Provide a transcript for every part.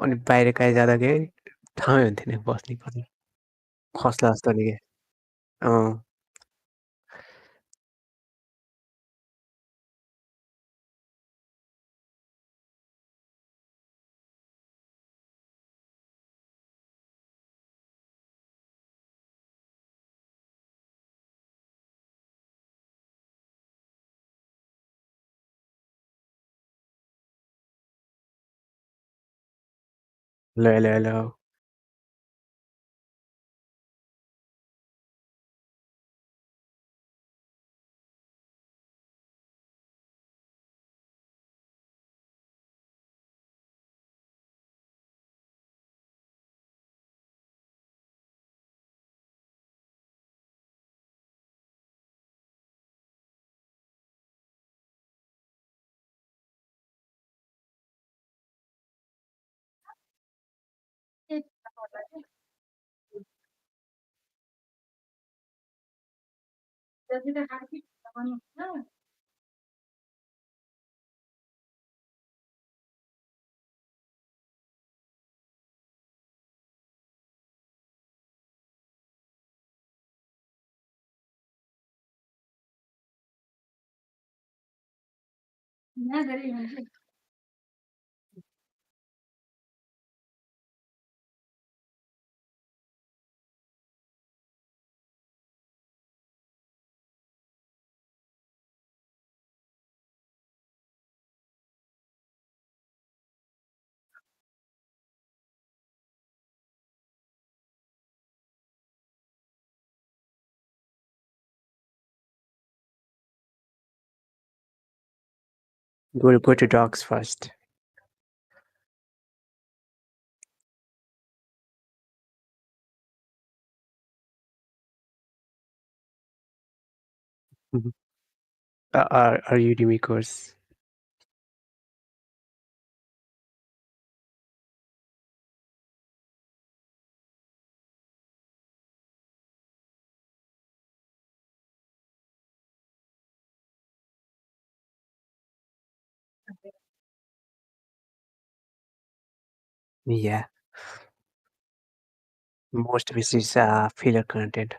अनि बाहिर काहीँ जाँदा के ठाउँै हुन्थेन बस्ने पनि। खस्ला जस्तो नि के। अँ, ल, ल, ल। Go to dogs first. Mhm. Our Udemy course. Yeah, most of it is filler content.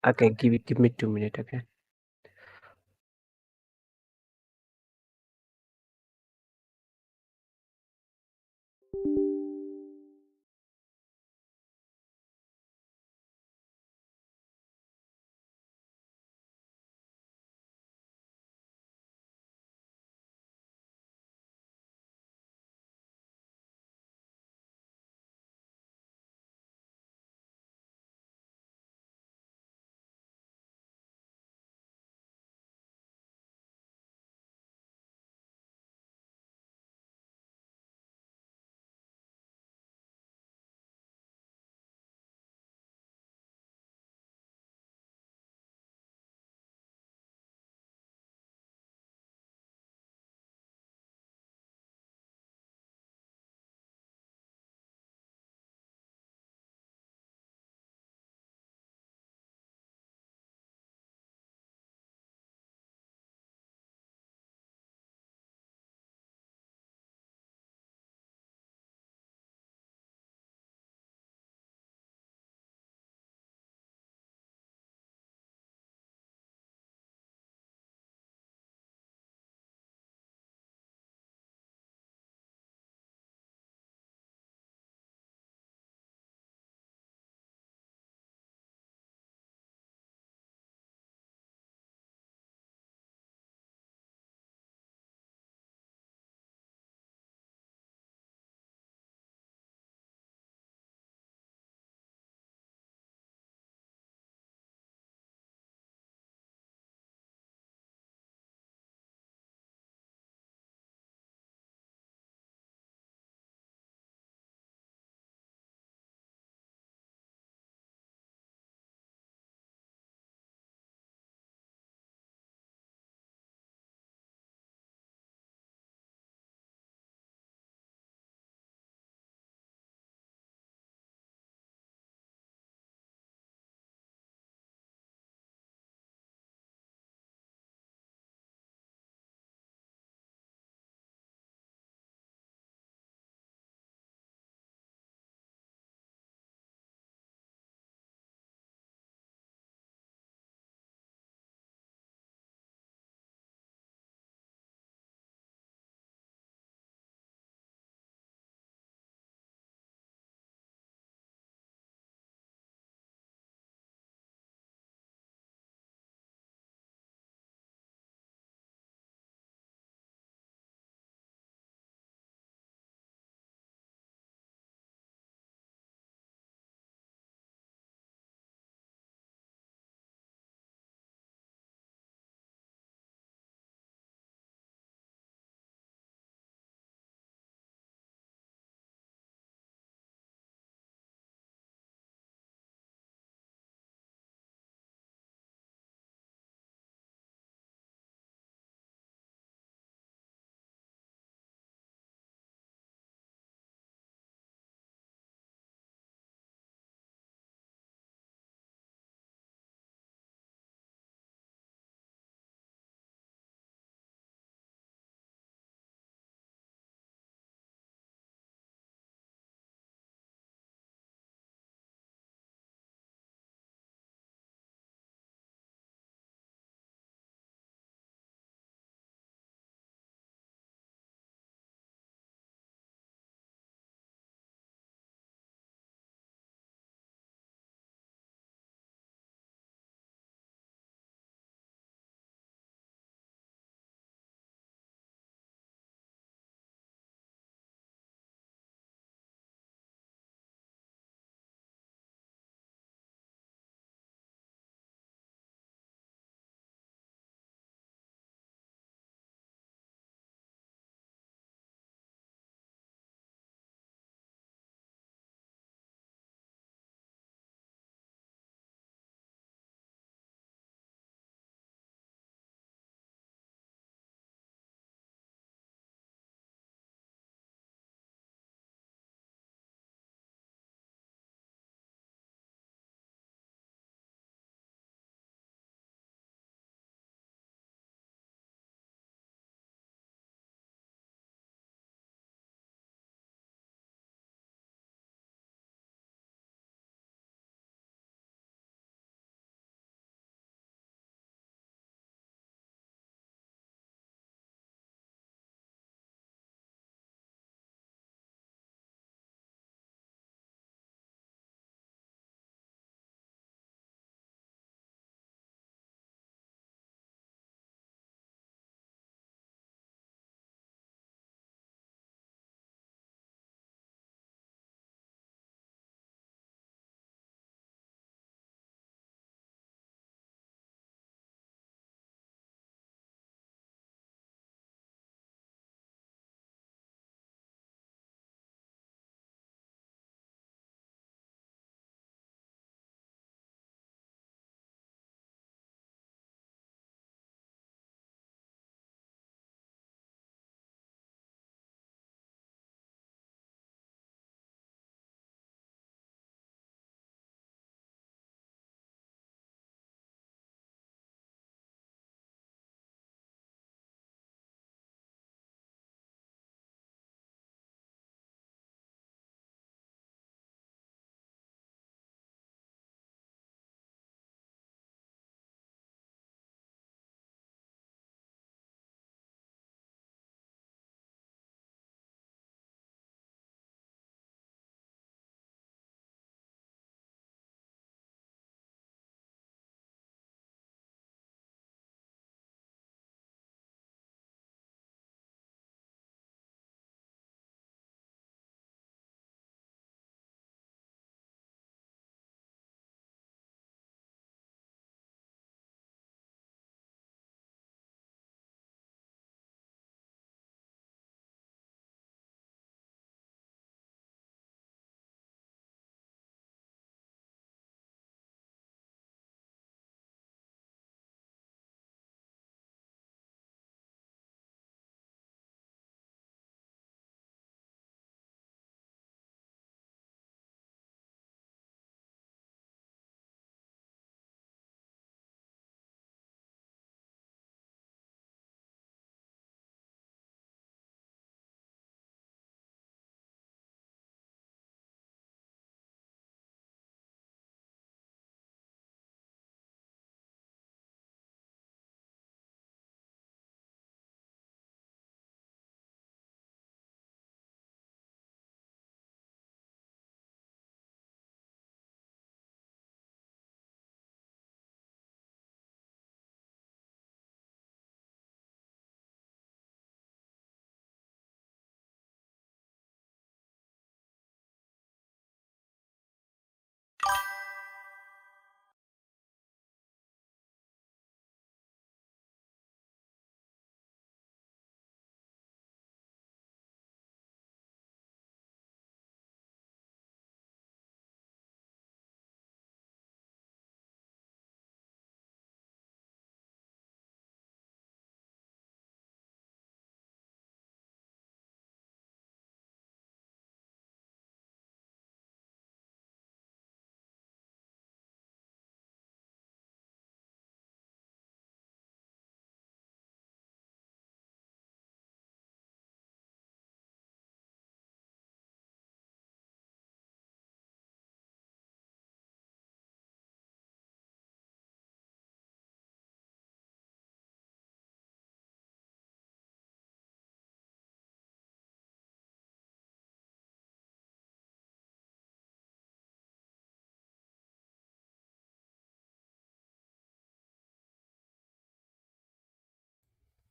Okay, give me 2 minutes. Okay.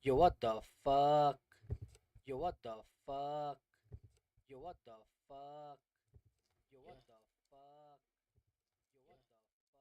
Yo, what the fuck? Yo, what the fuck? Yo, what the fuck? Yo, what the fuck? Yo, what the fuck?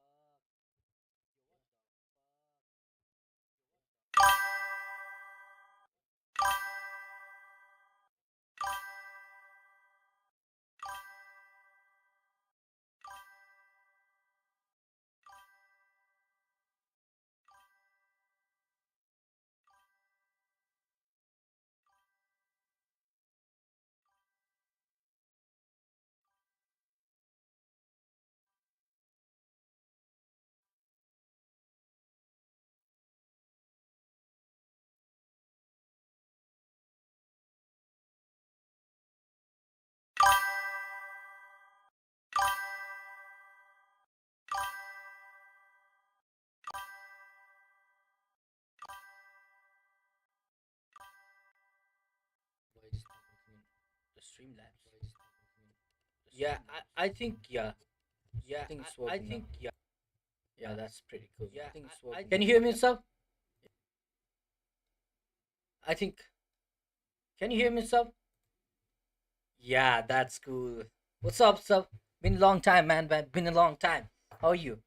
Why is it not working in the Streamlabs? Why is it not working in the Yeah, I think yeah. Yeah, I think it's working think now. Yeah. Yeah, that's pretty cool. Yeah, I think it's working. Can you hear me, sub? I think. Can you hear me, sub? Yeah, that's cool. What's up, sub? Been a long time, man. Been a long time. How are you?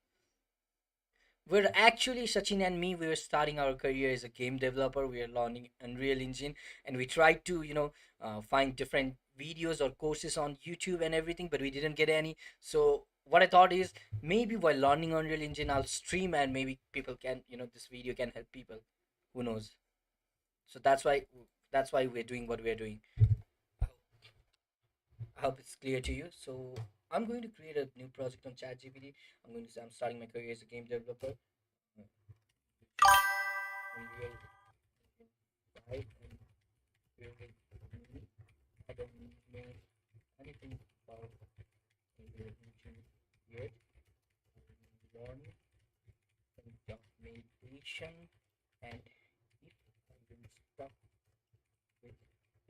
We're actually Sachin and me. We were starting our career as a game developer. We are learning Unreal Engine, and we tried to, find different videos or courses on YouTube and everything, but we didn't get any. So what I thought is maybe while learning Unreal Engine, I'll stream, and maybe people can, this video can help people. Who knows? So that's why we're doing what we're doing. I hope it's clear to you. So I'm going to create a new project on ChatGPT. I'm starting my career as a game developer. Unreal right? And building me. I don't know anything about Unreal Engine yet. I'm learning some documentation, and if I will stuck with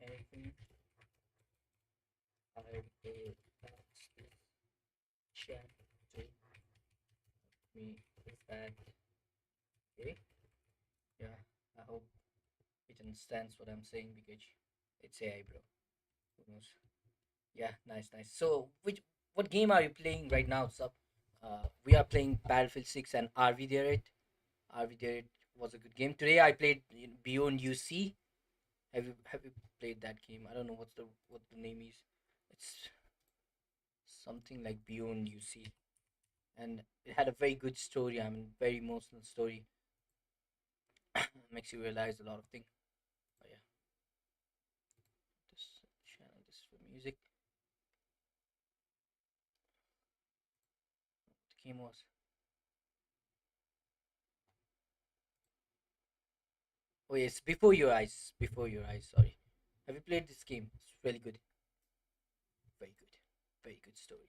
anything, I will ask this chat to me. Is that okay? Yeah, I hope it understands what I'm saying because it's AI, bro. Who knows? Yeah, nice, nice. So, what game are you playing right now, sub? We are playing Battlefield 6 and Are We There It? Are We There It was a good game. Today I played Beyond UC. Have you played that game? I don't know what the name is. It's something like Beyond UC, and it had a very good story. I mean, very emotional story. Makes you realize a lot of things. Oh yeah, this channel, this is for music. The game was. Oh yes, Before Your Eyes. Before Your Eyes. Sorry. Have you played this game? It's really good. Very good. Very good story.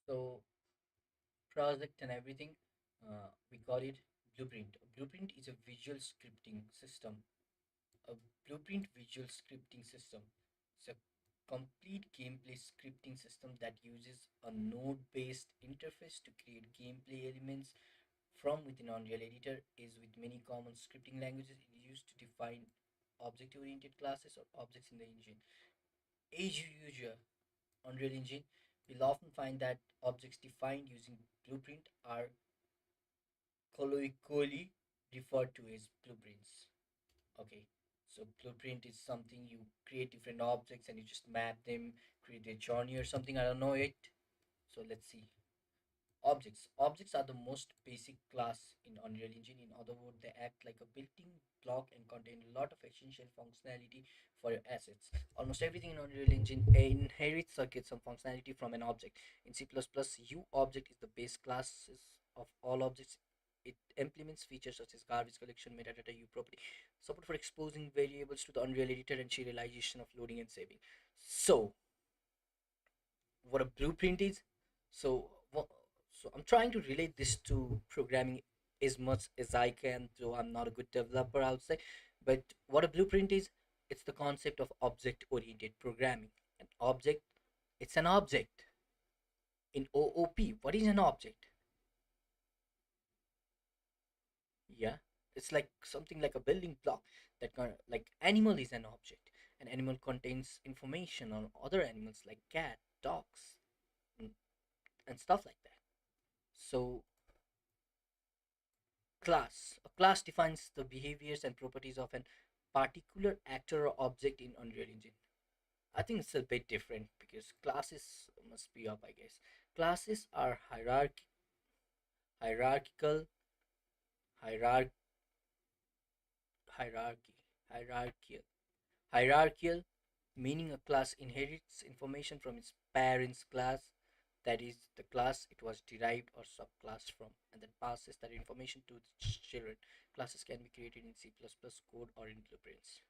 So project and everything, we call it Blueprint. A blueprint is a visual scripting system. A blueprint visual scripting system. It's a complete gameplay scripting system that uses a node-based interface to create gameplay elements from within Unreal Editor. Is with many common scripting languages, it is used to define object-oriented classes or objects in the engine. As usual, Unreal Engine, we'll often find that objects defined using Blueprint are colloquially referred to as blueprints. Okay, so blueprint is something you create different objects and you just map them, create a journey or something. I don't know it. So let's see. Objects are the most basic class in Unreal Engine. In other words, they act like a built-in block and contain a lot of essential functionality for your assets. Almost everything in Unreal Engine inherits or gets some functionality from an object. In C++, UObject is the base classes of all objects. It implements features such as garbage collection, metadata, uProperty, support for exposing variables to the Unreal Editor, and serialization of loading and saving. So, what a blueprint is. So so I'm trying to relate this to programming as much as I can, though I'm not a good developer, I would say. But what a blueprint is, it's the concept of object oriented programming. An object, it's an object. In OOP, what is an object? Yeah, it's like something like a building block that like animal is an object. An animal contains information on other animals like cat, dogs, and, and stuff like that. So class, a class defines the behaviors and properties of an particular actor or object in Unreal Engine. I think it's a bit different because classes must be up, I guess. Classes are hierarchical, hierarch, hierarchy, hierarchical, hierarchical, meaning a class inherits information from its parent's class, that is, the class it was derived or subclass from, and then passes that information to the children. Classes can be created in C++ code or in blueprints.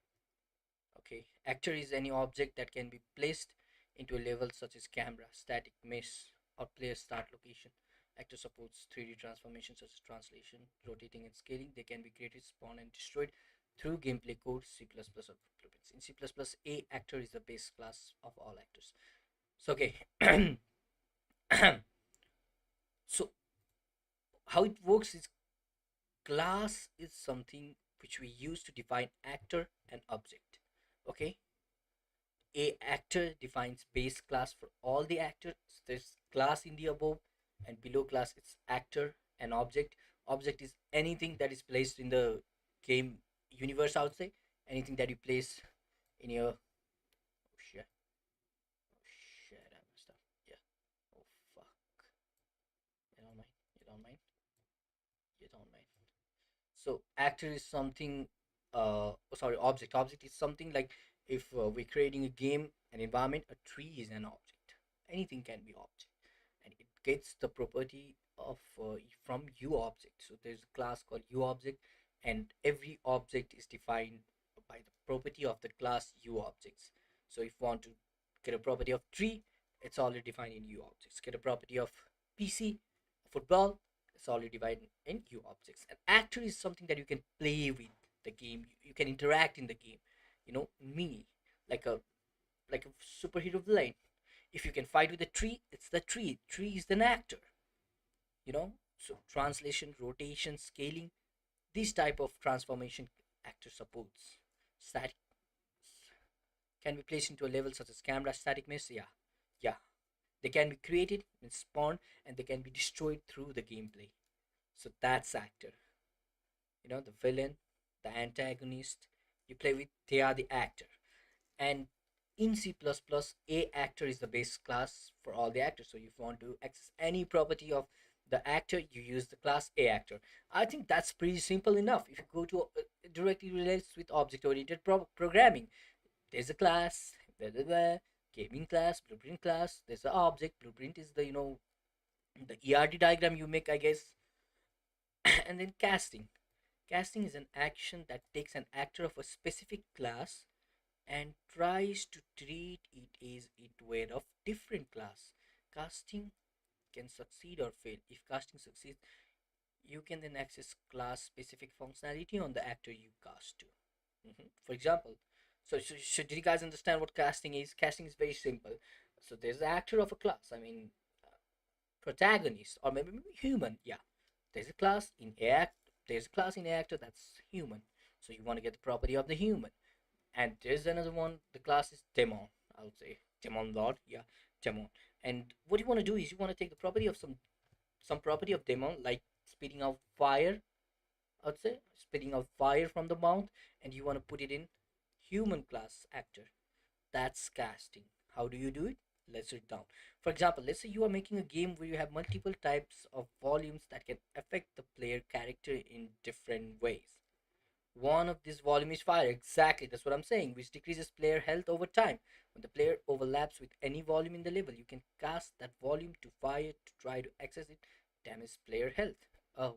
Okay, actor is any object that can be placed into a level such as camera, static mesh, or player start location. Actor supports 3D transformations such as translation, rotating, and scaling. They can be created, spawned, and destroyed through gameplay code, C++ or blueprints. In C++, a actor is the base class of all actors. So okay, so how it works is class is something which we use to define actor and object. Okay, a actor defines base class for all the actors. There's class in the above, and below class it's actor and object. Object is anything that is placed in the game universe, I would say. Anything that you place in your, oh shit, oh shit, I messed up. Yeah, oh fuck, you don't mind, you don't mind, you don't mind. So actor is something, sorry, object is something like, if we're creating a game, an environment, a tree is an object. Anything can be object, and it gets the property of from u object. So there's a class called u object, and every object is defined by the property of the class u objects. So if you want to get a property of tree, it's already defined in u objects. Get a property of PC, football, it's already divided in u objects. An actor is something that you can play with the game. You can interact in the game. You know, me, like a like a superhero villain. If you can fight with a tree, it's the tree. Tree is an actor. You know, so translation, rotation, scaling, this type of transformation actor supports. Static can be placed into a level such as camera, static mesh. Yeah, yeah. They can be created and spawned, and they can be destroyed through the gameplay. So that's actor. You know, the villain, the antagonist you play with, they are the actor. And in C++, a actor is the base class for all the actors. So if you want to access any property of the actor, you use the class a actor. I think that's pretty simple enough. If you go to directly relates with object oriented programming, there's a class, blah, blah, blah, gaming class, blueprint class, there's an object. Blueprint is the, you know, the ERD diagram you make, I guess. And then casting. Casting is an action that takes an actor of a specific class and tries to treat it as it were of different class. Casting can succeed or fail. If casting succeeds, you can then access class specific functionality on the actor you cast to. For example, so did you guys understand what casting is? Casting is very simple. So there's the actor of a class. I mean, protagonist or maybe human. Yeah, there's a class in a act. There's a class in a actor that's human. So you want to get the property of the human. And there's another one. The class is demon. I would say demon lord. Yeah, demon. And what you want to do is you want to take the property of some property of demon, like spitting out fire. I would say spitting out fire from the mouth, and you want to put it in human class actor. That's casting. How do you do it? Let's read down. For example, let's say you are making a game where you have multiple types of volumes that can affect the player character in different ways. One of these volume is fire. Exactly, that's what I'm saying, which decreases player health over time. When the player overlaps with any volume in the level, you can cast that volume to fire to try to access it, damage player health. Oh,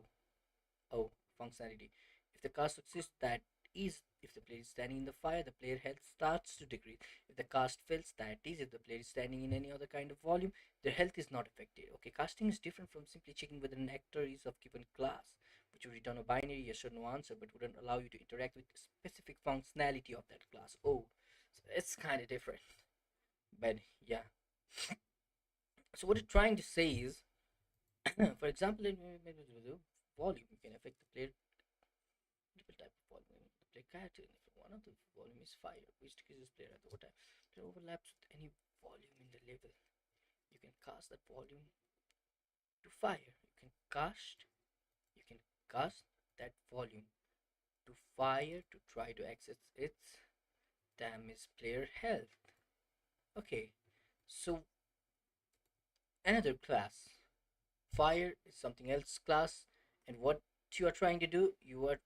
oh, functionality. If the cast succeeds, that is, if the player is standing in the fire, the player health starts to decrease. If the cast fails, that is, if the player is standing in any other kind of volume, their health is not affected. Okay, casting is different from simply checking whether an actor is of given class. which would return a binary yes or no answer, but wouldn't allow you to interact with the specific functionality of that class. Oh, so it's kind of different. But yeah, so what it's trying to say is, for example, in volume, you can affect the player different type of volume. The player character, if one of the volume is fire, which decreases player at over time. It overlaps with any volume in the level. You can cast that volume to fire. You can cast that volume to fire to try to access its damage player health. Okay, so another class. Fire is something else class, and what you are trying to do, you are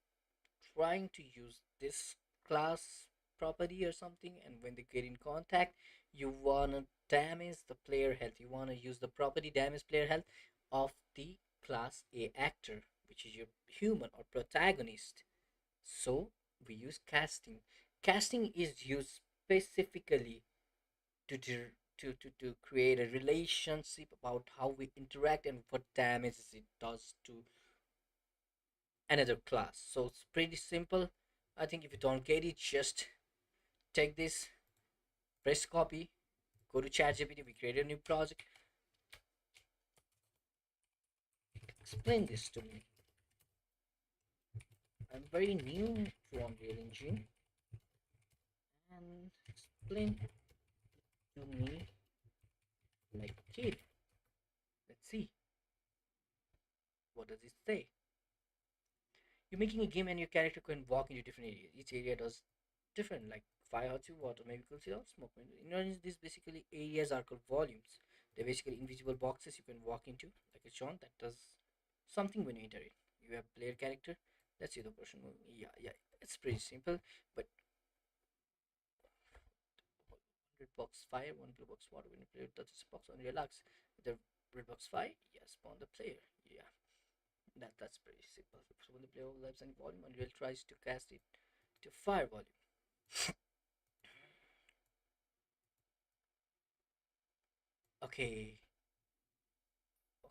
trying to use this class property or something, and when they get in contact, you wanna damage the player health. You wanna use the property damage player health of the class A actor, which is your human or protagonist. So we use casting. Casting is used specifically to to create a relationship about how we interact and what damages it does to another class. So it's pretty simple. I think if you don't get it, just take this, press copy, go to ChatGPT, we create a new project, explain this to me. I'm very new to Unreal Engine, and explain to me like a kid. Let's see, what does it say? You're making a game and your character can walk into different areas. Each area does different, like fire, hot water, maybe cool see smoke. You know, these basically areas are called volumes. They're basically invisible boxes you can walk into, like a shown that does something when you enter it. You have player character. Let's see the person moving. Yeah, yeah, it's pretty simple. But 100 box fire, one blue box water. When the player touches the box on relax, the red box fire, yeah, spawn the player. Yeah, that's pretty simple. So when the player overlaps any volume, Unreal tries to cast it to fire volume. Okay,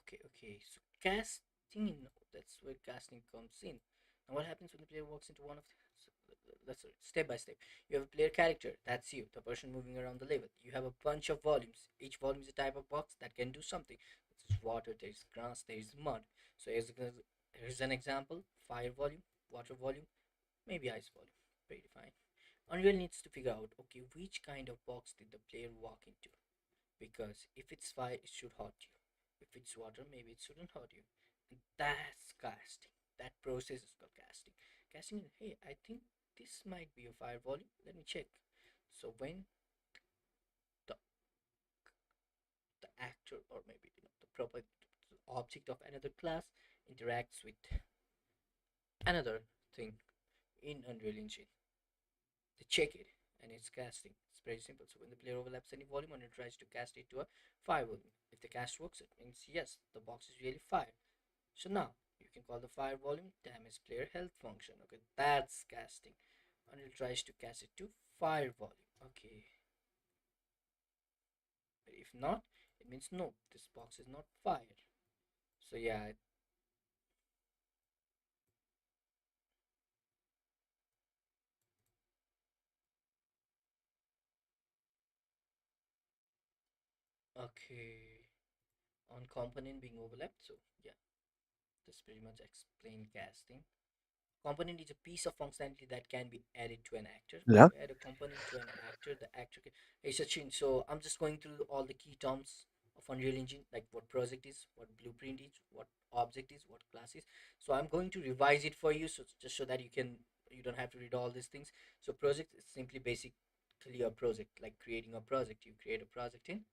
okay. So casting, that's where casting comes in. Now, what happens when the player walks into one of the, so let's step by step. You have a player character, that's you, the person moving around the level. You have a bunch of volumes. Each volume is a type of box that can do something. There's water, there's grass, there's mud. So here's an example: fire volume, water volume, maybe ice volume. Pretty fine. Unreal needs to figure out, okay, which kind of box did the player walk into? Because if it's fire, it should hurt you. If it's water, maybe it shouldn't hurt you. And that's casting. That process is called casting. Casting is, hey, I think this might be a fire volume. Let me check. So when the the actor, or maybe the proper object of another class interacts with another thing in Unreal Engine, they check it and it's casting. It's very simple. So when the player overlaps any volume and it tries to cast it to a fire volume, if the cast works, it means yes, the box is really fire. So now you can call the fire volume damage player health function. Okay, that's casting. And it tries to cast it to fire volume. Okay, if not, it means no, this box is not fire. So yeah, okay. On component being overlapped. So yeah, this pretty much explain casting. Component is a piece of functionality that can be added to an actor. When Yeah. you add a component to an actor, the actor can. Hey Sachin, so I'm just going through all the key terms of Unreal Engine, like what project is, what blueprint is, what object is, what class is. So I'm going to revise it for you, so just so that you don't have to read all these things. So project is simply basically a project, like creating a project. You create a project in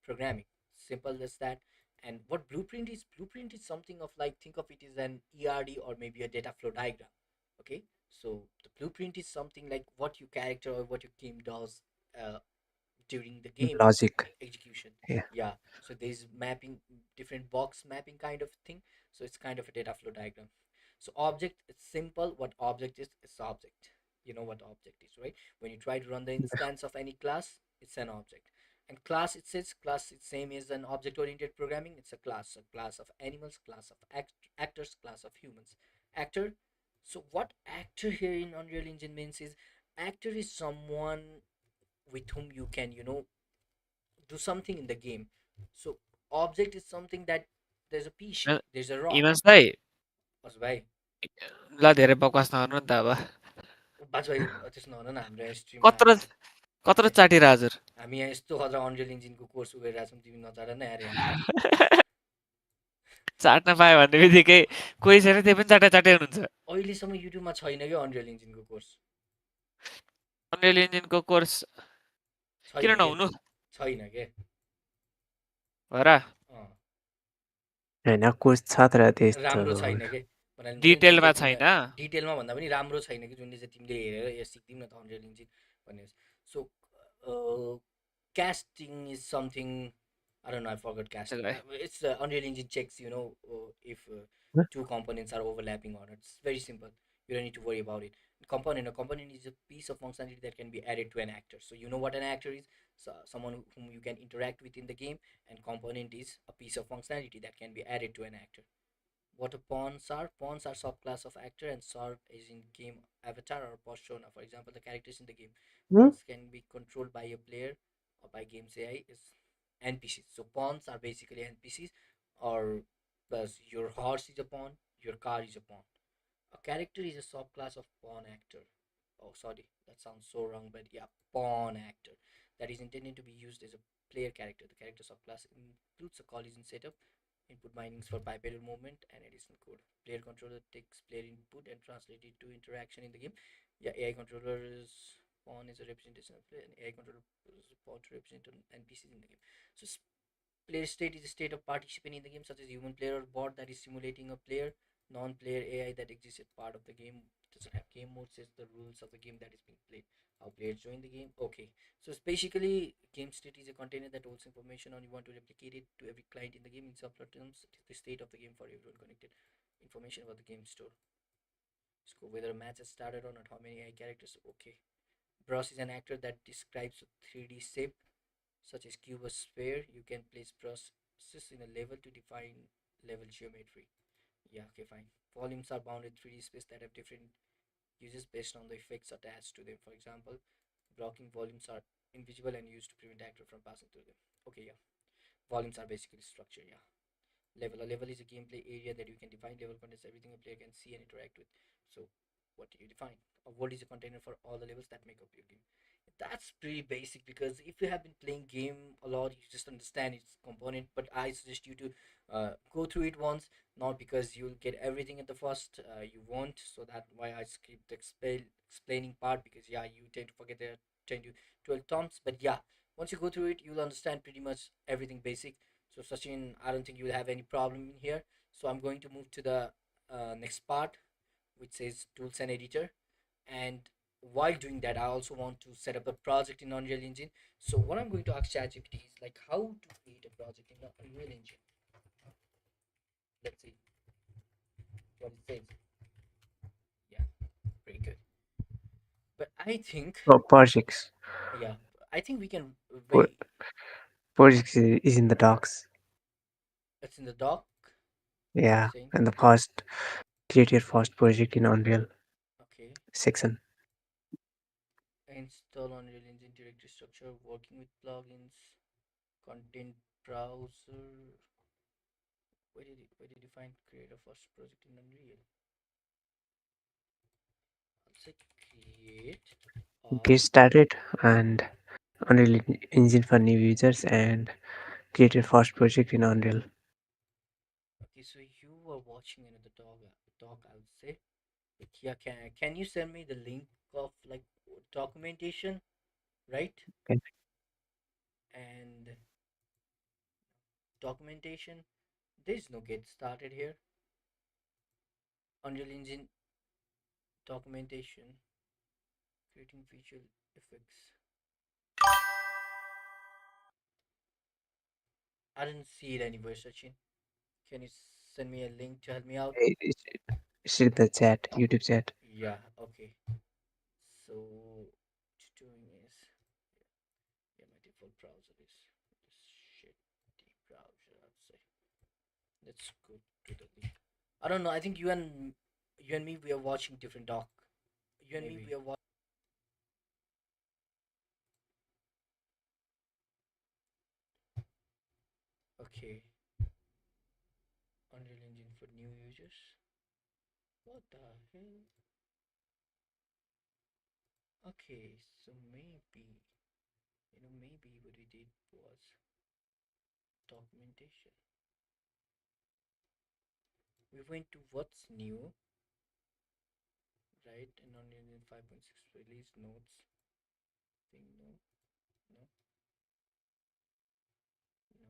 programming, simple as that. And what blueprint is something of, like, think of it as an erd or maybe a data flow diagram. Okay, so the blueprint is something like what your character or what your game does uh, during the game Logic. execution. Yeah. Yeah, so there's mapping, different box mapping kind of thing. So it's kind of a data flow diagram. So object, it's simple. What object is, it's object. You know what object is, right? When you try to run the instance of any class, it's an object. And class, it says class, it's same as an object oriented programming. It's a class of animals, class of actors, class of humans. Actor. So what actor here in Unreal Engine means is, actor is someone with whom you can, do something in the game. So object is something that, there's a न PC, there's a rock. Himansh दाइ बस भाइ, ल धेरै बकवास नगर्नु नि त अब बाज भाइ त्यस्तो नभन न, हाम्रो यहाँ स्ट्रिममा कत्रो कत्रो चाटिएर हजुर हामी यहाँ यस्तो खतरा अनरियल इन्जिनको कोर्स गरिरहेको छौँ, तिमी नचाड न यार यहाँ। चाट्न पायो भन्ने बित्तिकै कोही छैन त्यही पनि चाटे चाटे हुनुहुन्छ। अहिलेसम्म युट्युबमा छैन क्या अनरियल इन्जिनको कोर्स, अनरियल इन्जिनको कोर्स छैन किन के, नहुनु छैन के। हो र? अँ, होइन कोच छ तर त्यस्तो राम्रो छैन के भन्नाले हुन्छ नि, तिमीले डिटेलमा तिमीलाई छैन। डिटेलमा भन्दा पनि राम्रो छैन कि, जुनले चाहिँ तिमीले हेरेर ए सिक्दिउँ न त अनरियल इन्जिन भन्ने। सो casting is something, I don't know, I forgot त्यसो casting. भए It's Unreal Engine checks, if two components are overlapping or not. It's very simple. You don't need to worry about it. A component is a piece of functionality that can be added to an actor. So you know what an actor is? So someone whom you can interact with in the game, and component is a piece of functionality that can be added to an actor. What a pawns are? Pawns are subclass of actor, and sort is in game avatar or persona. For example, the characters in the game. Pawns can be controlled by a player or by game's AI is NPCs. So pawns are basically NPCs, or plus your horse is a pawn, your car is a pawn. A character is a subclass of pawn actor. Oh, sorry, that sounds so wrong, but yeah, pawn actor. That is intended to be used as a player character. The character subclass includes a collision setup, input bindings for bipedal movement, and additional code. Player controller takes player input and translates it to interaction in the game. Yeah, AI controller's pawn is a representation of player, and AI controller is a pawn to represent NPCs in the game. So player state is a state of participant in the game, such as human player or bot that is simulating a player. Non-player AI that exists as part of the game doesn't have game mode, sets the rules of the game that is being played. How players join the game. Okay, so it's basically game state is a container that holds information on you want to replicate it to every client in the game. In simpler terms, it is the state of the game for everyone connected. Information about the game store. Score whether a match has started or not. How many AI characters. Okay. Brush is an actor that describes a 3D shape such as cube or sphere. You can place brushes in a level to define level geometry. Yeah, okay, fine. Volumes are bounded 3D space that have different uses based on the effects attached to them. For example, blocking volumes are invisible and used to prevent actor from passing through them. Okay, yeah. Volumes are basically structure, yeah. Level. A level is a gameplay area that you can define. Level contains everything a player can see and interact with. So, what do you define? A world is a container for all the levels that make up your game. That's pretty basic, because if you have been playing game a lot, you just understand its component. But I suggest you to go through it once, not because you'll get everything at the first. You won't, so that's why I skipped the explaining part, because yeah, you tend to forget the 10 to 12 terms. But yeah, once you go through it, you'll understand pretty much everything basic. So Sachin, I don't think you'll have any problem in here. So I'm going to move to the next part, which says tools and editor. And while doing that, I also want to set up a project in Unreal Engine. So what I'm going to ask ChatGPT is like how to create a project in the Unreal Engine. Let's see what it says. Yeah, pretty good. But I think, Oh, projects. yeah, I think we can Pro- wait. Projects is in the docs. It's in the doc. You're Yeah, saying and the first create your first project in Unreal okay. section. Install Unreal Engine directory structure, working with plugins, content browser. Where did you find create a first project in Unreal? I'll say create Get a. started and Unreal Engine for new users and create your first project in Unreal. Okay, so you were watching another talk, I'll say. But yeah, can you send me the link of like documentation, right? Okay. And documentation. There's no get started here. Unreal Engine documentation, creating visual effects. I didn't see it anywhere, Sachin. Can you send me a link to help me out? It's in the chat, YouTube chat. Yeah, okay. So, doing is, yeah, my default browser is this shitty browser, I'd say. Let's go to the link. I don't know. I think You and me, we are watching different doc. Maybe. Okay. Unreal Engine for new users. What the hell? Okay, so maybe what we did was documentation. We went to what's new, right? And Unreal Engine 5.6 release notes. Thing, no, no, no,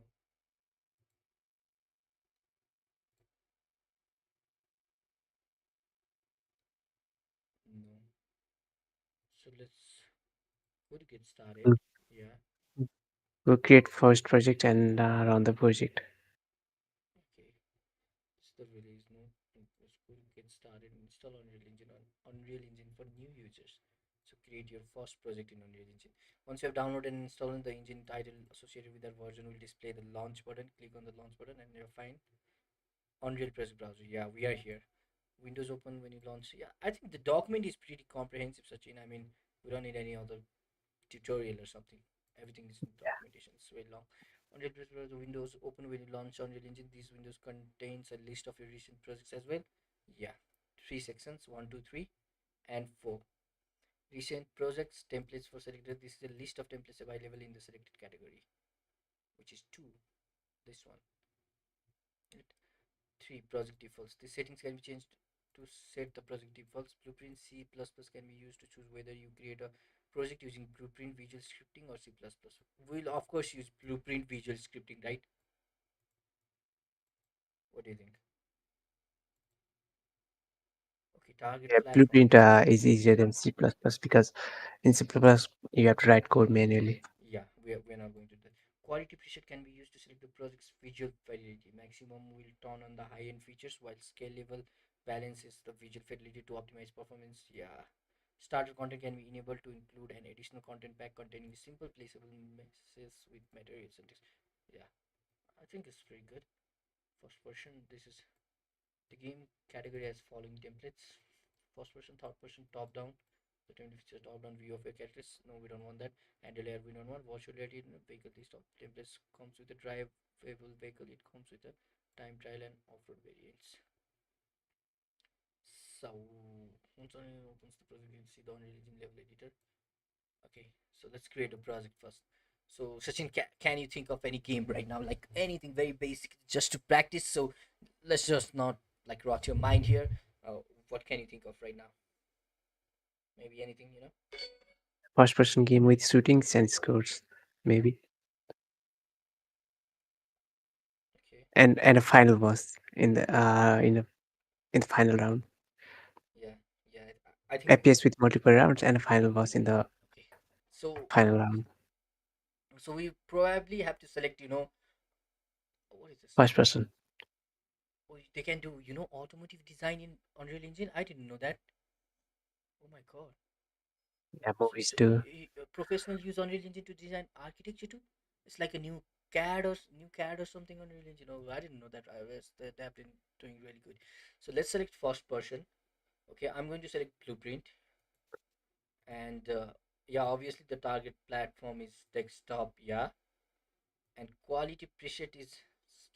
no. So let's go to get started. Mm. Yeah. We'll create first project and run the project. Okay. It's the release note. Let's go to get started. Install Unreal Engine on Unreal Engine for new users. So create your first project in Unreal Engine. Once you have downloaded and installed the engine title associated with that version will display the launch button. Click on the launch button and you'll find Unreal Project Browser. Yeah, we are here. Windows open when you launch. Yeah, I think the document is pretty comprehensive, Sachin. I mean, we don't need any other tutorial or something. Everything is in documentation. It's very long. Unreal Project Browser Windows open when you launch Unreal Engine. These windows contains a list of your recent projects as well. Yeah, three sections: one, two, three, and four. Recent projects templates for selected. This is a list of templates available in the selected category, which is two. This one. Right. 3. Project defaults. These settings can be changed to set the project defaults. Blueprint C++ can be used to choose whether you create a project using Blueprint Visual Scripting or C++. We'll of course use Blueprint Visual Scripting, right? What do you think? Okay, target Yeah, platform. Blueprint is easier than C++ because in C++ you have to write code manually. Yeah, we're not going to do that. Quality preset can be used to select the project's visual fidelity. Maximum will turn on the high-end features while scale level balances the visual fidelity to optimize performance. Yeah. Starter content can be enabled to include an additional content pack containing simple placeable messages with materials and text. Yeah, I think it's pretty good. First person, this is the game category has following templates: first person, third person, top down. The template features top down view of your characters. No, we don't want that. And the layer we don't want. Virtual reality vehicle. List of templates comes with a drivable vehicle. It comes with a time trial and off-road variants. So once I opens the project, you can see the Unreal Engine level editor. Okay, so let's create a project first. So Sachin, can you think of any game right now, like anything very basic, just to practice? So let's just not like rot your mind here. What can you think of right now? Maybe anything, you know? First person game with shootings and scores, maybe. Okay, And a final boss in the final round. yeah, yeah. I think FPS with multiple rounds and a final boss in the okay. So final round. we probably have to select, what is this? First person. Oh, they can do, automotive design in Unreal Engine. I didn't know that. Oh my god. Yeah, So, movies too. professional use Unreal Engine to design architecture too. It's like a new CAD or something on Unreal Engine. Oh, I didn't know that. I was that they've been doing really good. So let's select first person. Okay, I'm going to select Blueprint, and yeah, obviously the target platform is desktop. Yeah, and quality preset is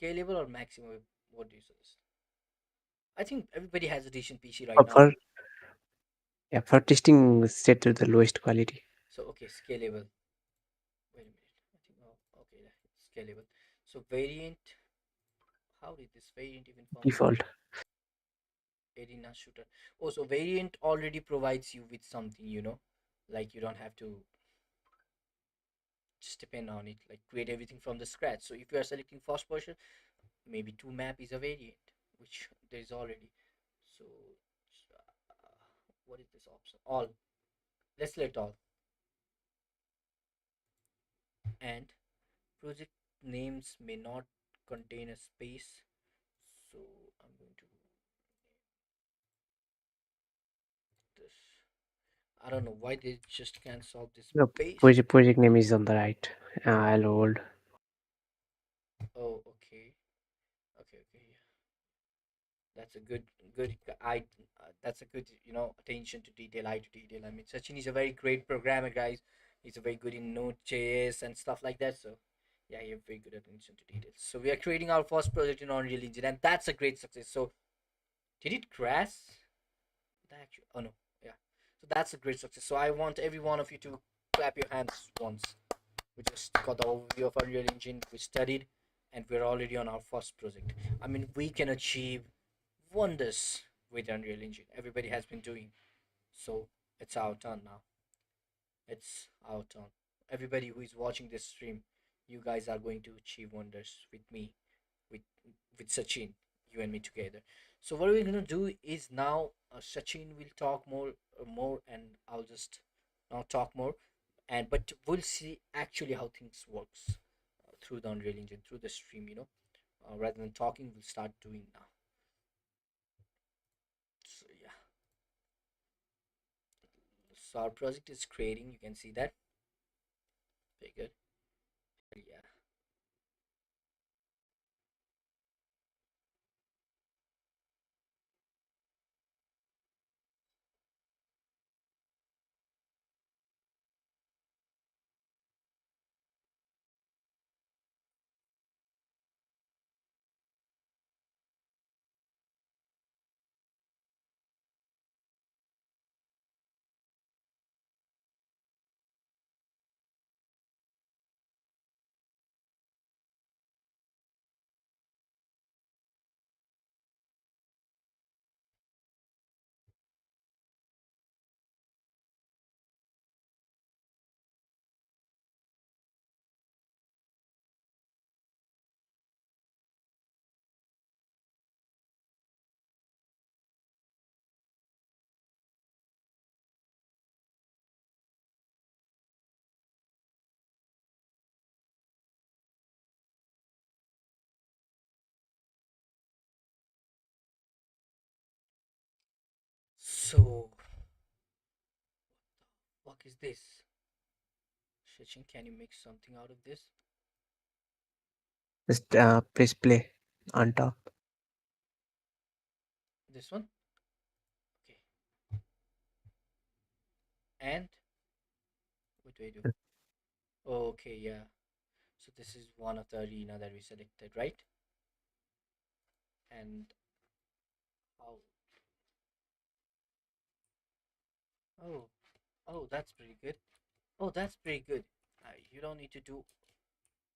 scalable or maximum. What do you suggest? I think everybody has a decent PC right But now. for testing, set to the lowest quality. So okay, scalable. Wait a minute. I think okay, yeah, scalable. So variant. How did this variant even form? Default. Arena shooter. Oh, so variant already provides you with something, like you don't have to just depend on it, like create everything from the scratch. So if you are selecting first person, maybe two map is a variant, which there is already. So what is this option? All. Let's select all. And project names may not contain a space. So I'm going to this. I don't know why they just can't solve this The base. project name is on the right. I'll hold. Oh, okay. Okay, okay. That's a good I that's a good, attention to detail, eye to detail. I mean, Sachin is a very great programmer, guys. He's a very good in Node.js and stuff like that. So yeah, you have very good attention to details. So we are creating our first project in Unreal Engine, and that's a great success. So did it crash? Oh no, yeah. So that's a great success. So I want every one of you to clap your hands once. We just got the overview of Unreal Engine. We studied, and we're already on our first project. I mean, we can achieve wonders with Unreal Engine. Everybody has been doing. So it's our turn now. It's our turn. Everybody who is watching this stream, you guys are going to achieve wonders with me, with with Sachin, you and me together. So what we're gonna do is now, Sachin will talk more, and I'll just now talk more, and but we'll see actually how things works through the Unreal Engine, through the stream. Rather than talking, we'll start doing now. So yeah, so our project is creating. You can see that. Very good. Yeah. So what is this? Sachin, can you make something out of this? Just press play on top. This one? Okay. And what do I do? Okay, yeah. So this is one of the arena that we selected, right? And how? Oh, oh, that's pretty good. Oh, that's pretty good. You don't need to do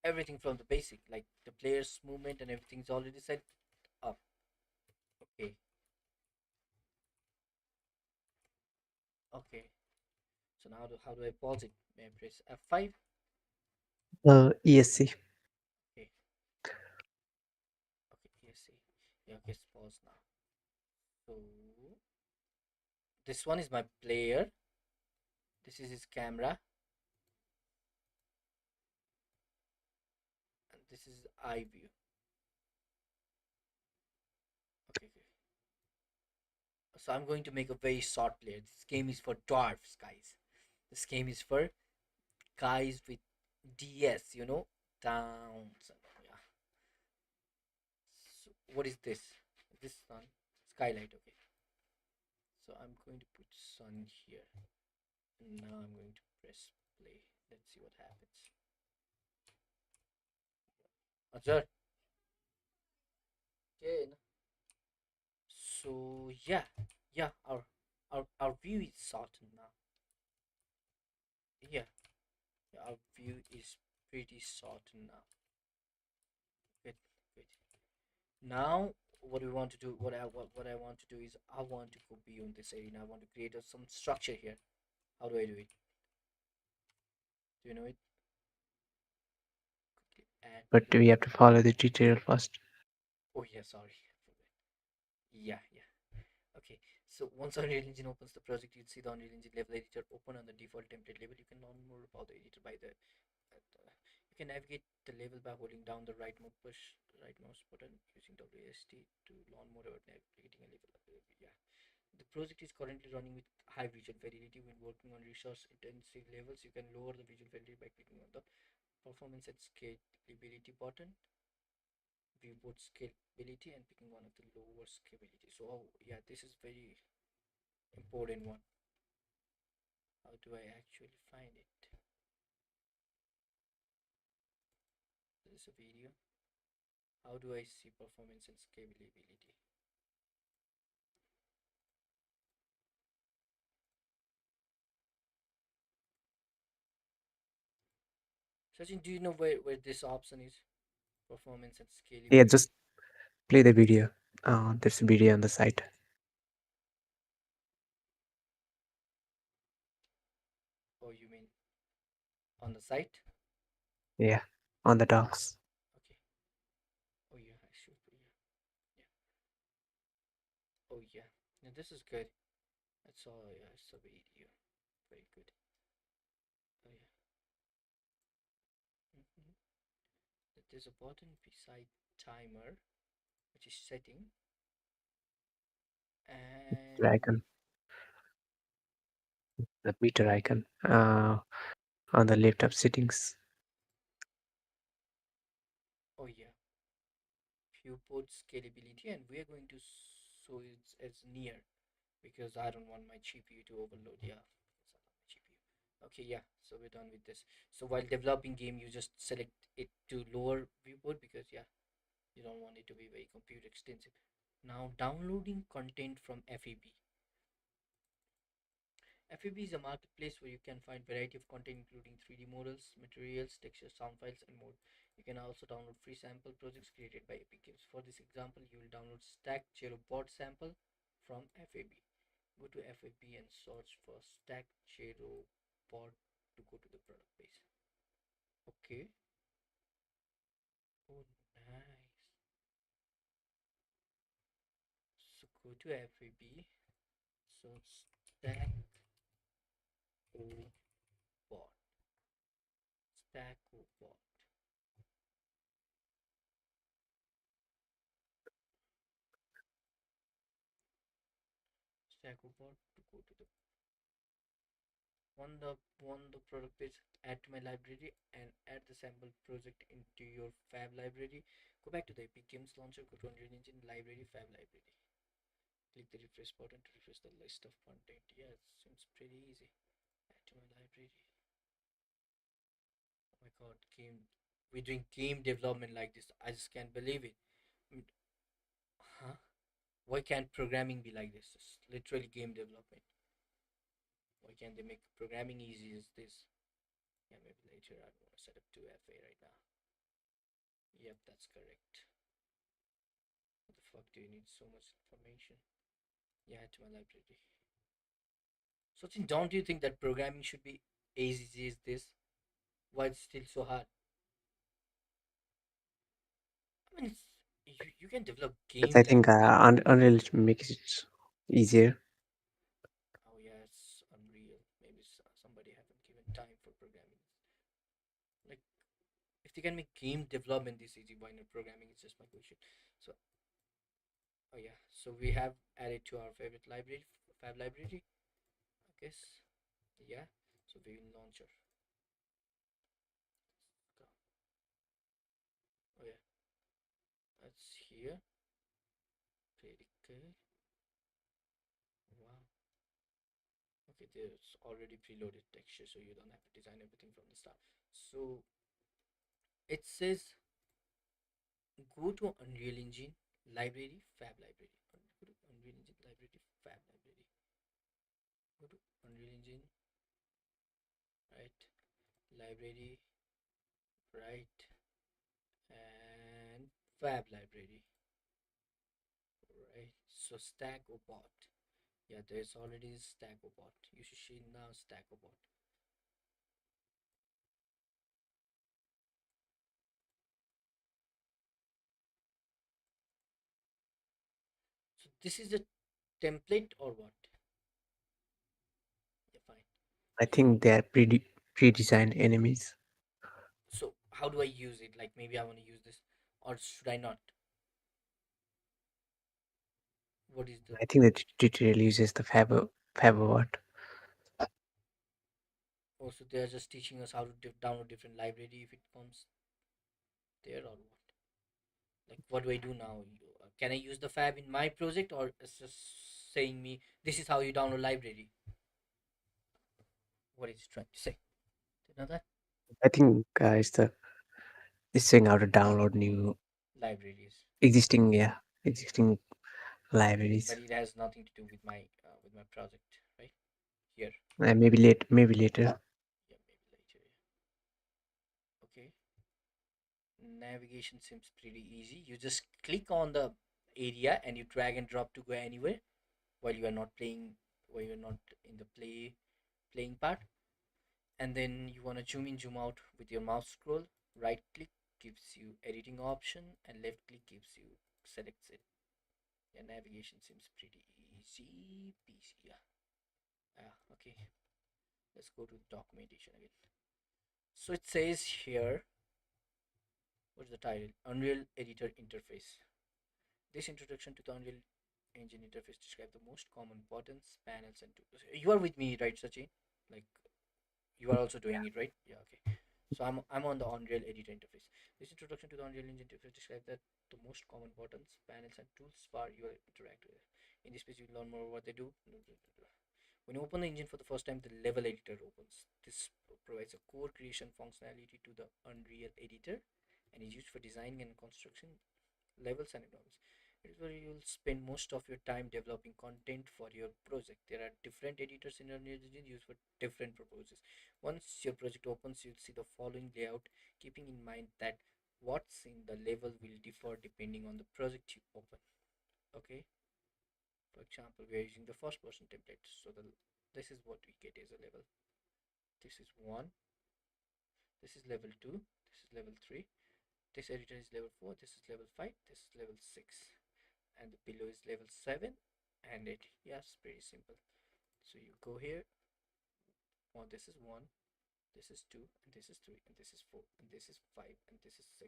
everything from the basic, like the player's movement and everything's already set up. Okay, okay. So now how do I pause it? May I press F5? ESC. Okay, okay, yes, see. Yeah, okay, it's pause now. So this one is my player. This is his camera, and this is eye view. Okay, okay. So I'm going to make a very short player. This game is for dwarfs, guys. This game is for guys with DS, downs. Yeah. So what is this? This sun skylight. Okay. So I'm going to put sun here. And now I'm going to press play. Let's see what happens. Azar. Okay. So yeah, yeah. Our view is sorted now. Yeah, yeah. Our view is pretty sorted now. Good, good. Now what we want to do, what I want to do is I want to go beyond this area. I want to create some structure here. How do I do it? Do you know it? Quickly add But we layer. have to follow the tutorial first. Oh yeah, sorry. Yeah, yeah. Okay. So once Unreal Engine opens the project, you'll see the Unreal Engine level editor open on the default template level. You can learn more about the editor by you can navigate the level by holding down the right mouse button using WSD to learn more about navigating a level. Yeah. The project is currently running with high visual fidelity. When working on resource intensive levels, you can lower the visual fidelity by clicking on the performance and scalability button. viewport scalability and picking one of the lower scalability. So yeah, this is very important one. How do I actually find it? There's a video. How do I see performance and scalability? Sachin, do you know where this option is? Performance and Yeah, scalability. just play the video. There's a video on the site. Oh, you mean on the site? Yeah, on the docs. Okay. Oh yeah, I should. Yeah. Yeah. Oh yeah. Yeah, this is good. That's all. Yeah, it's a video. Very good. Oh yeah. hmm There's a button beside timer, which is setting, The and icon, the meter icon, on the left of settings. oh yeah, viewport scalability, and we are going to show it as near because I don't want my GPU to overload. Yeah, because I love my GPU. Okay, yeah, so we're done with this. So while developing game, you just select it to lower viewport because yeah, you don't want it to be very compute extensive. Now downloading content from FAB. FAB is a marketplace where you can find variety of content including 3D models, materials, textures, sound files, and more. You can also download free sample projects created by Epic Games. For this example, you will download Stack Zero Bot sample from FAB. Go to FAB and search for Stack Zero Bot to go to the product page. Okay. Oh, nice. So go to FAB. So Stack O Bot. Stack O Bot. Stack O Bot to go to the on the product page, add to my library and add the sample project into your fab library. Go back to the Epic Games launcher, go to Unreal Engine library, fab library. Click the refresh button to refresh the list of content. Yeah, it seems pretty easy. Add to my library. Oh my god, game. We're doing game development like this. I just can't believe it. Huh? Why can't programming be like this? It's literally game development. Why can't they make programming easy as this? Yeah, maybe later. I don't want to set up 2FA right now. Yep, that's correct. What the fuck do you need so much information? Yeah, add to my library. So, don't you think that programming should be as easy as this? Why it's still so hard? I mean, you can develop But I games like think Unreal makes it easier. oh yeah, it's Unreal. Maybe somebody haven't given time for programming. Like if they can make game development this easy, why not programming? It's just my question. So oh yeah, so we have added to our favorite library, fab library. I guess yeah. So we will launcher. Go. Oh yeah, that's here. Pretty good. Wow. Okay, there's already preloaded texture, so you don't have to design everything from the start. So it says go to Unreal Engine library, fab library. Go to Unreal Engine library, fab library. Go to Unreal Engine, right? Library, right? And fab library, right? So Stack Bot. Yeah, there's already Stack Bot. You should see now Stack Bot. So this is a template or what? Yeah, fine. I So think they are pre-designed enemies. so how do I use it? Like maybe I want to use this, or should I not? What is the I think the tutorial uses the Fabot. also they are just teaching us how to download different library if it comes there or what? Like, what do I do now? Can I use the fab in my project, or it's just saying me this is how you download library? What is it trying to say? Do you know that? I think it's saying how to download new Libraries, existing, yeah, existing libraries. but it has nothing to do with my project, right? Here, Maybe later. yeah, maybe later. Okay, navigation seems pretty easy. You just click on the area and you drag and drop to go anywhere while you are not playing, while you're not in the playing part. And then you want to zoom in, zoom out with your mouse scroll. Right click gives you editing option, and left click gives you selects it. Yeah, navigation seems pretty easy peasy. Yeah. Okay, let's go to documentation again. So it says here, what's the title? Unreal Editor Interface. This introduction to the Unreal Engine interface describes the most common buttons, panels, and tools. You are with me, right, Sachin? Like, you are also doing it, right? Yeah, okay. So I'm on the Unreal Editor interface. This introduction to the Unreal Engine interface describes that the most common buttons, panels, and tools for your interact with. In this page, you learn more what they do. When you open the engine for the first time, the level editor opens. This provides a core creation functionality to the Unreal Editor and is used for designing and construction levels and environments. It is where you'll spend most of your time developing content for your project. There are different editors in Unreal Engine used for different purposes. Once your project opens, you'll see the following layout, keeping in mind that what's in the level will differ depending on the project you open. Okay, for example, we are using the first person template, so this is what we get as a level. This is 1, this is level 2, this is level 3, this editor is level 4, this is level 5, this is level 6, and below is level 7 and 8. Yes, pretty simple. So you go here. Oh, this is 1, this is 2, and this is 3, and this is 4, and this is 5, and this is 6,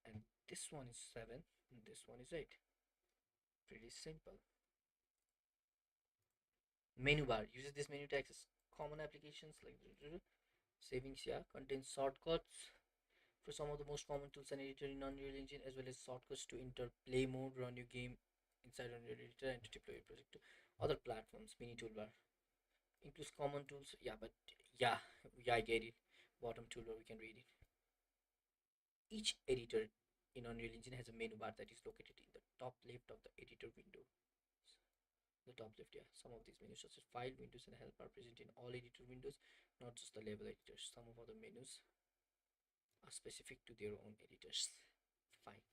and this one is 7, and this one is 8. Pretty simple. Menu bar uses this menu to access common applications like savings. Yeah, contains shortcuts for some of the most common tools and editor in Unreal Engine, as well as shortcuts to enter play mode, run your game inside Unreal Editor, and to deploy your project to other platforms. Mini toolbar includes common tools. Yeah, but yeah, yeah, I get it. Bottom toolbar, we can read it. Each editor in Unreal Engine has a menu bar that is located in the top left of the editor window. The top left, yeah. Some of these menus, such as file windows and help, are present in all editor windows, not just the level editors. Some of other menus are specific to their own editors. Fine.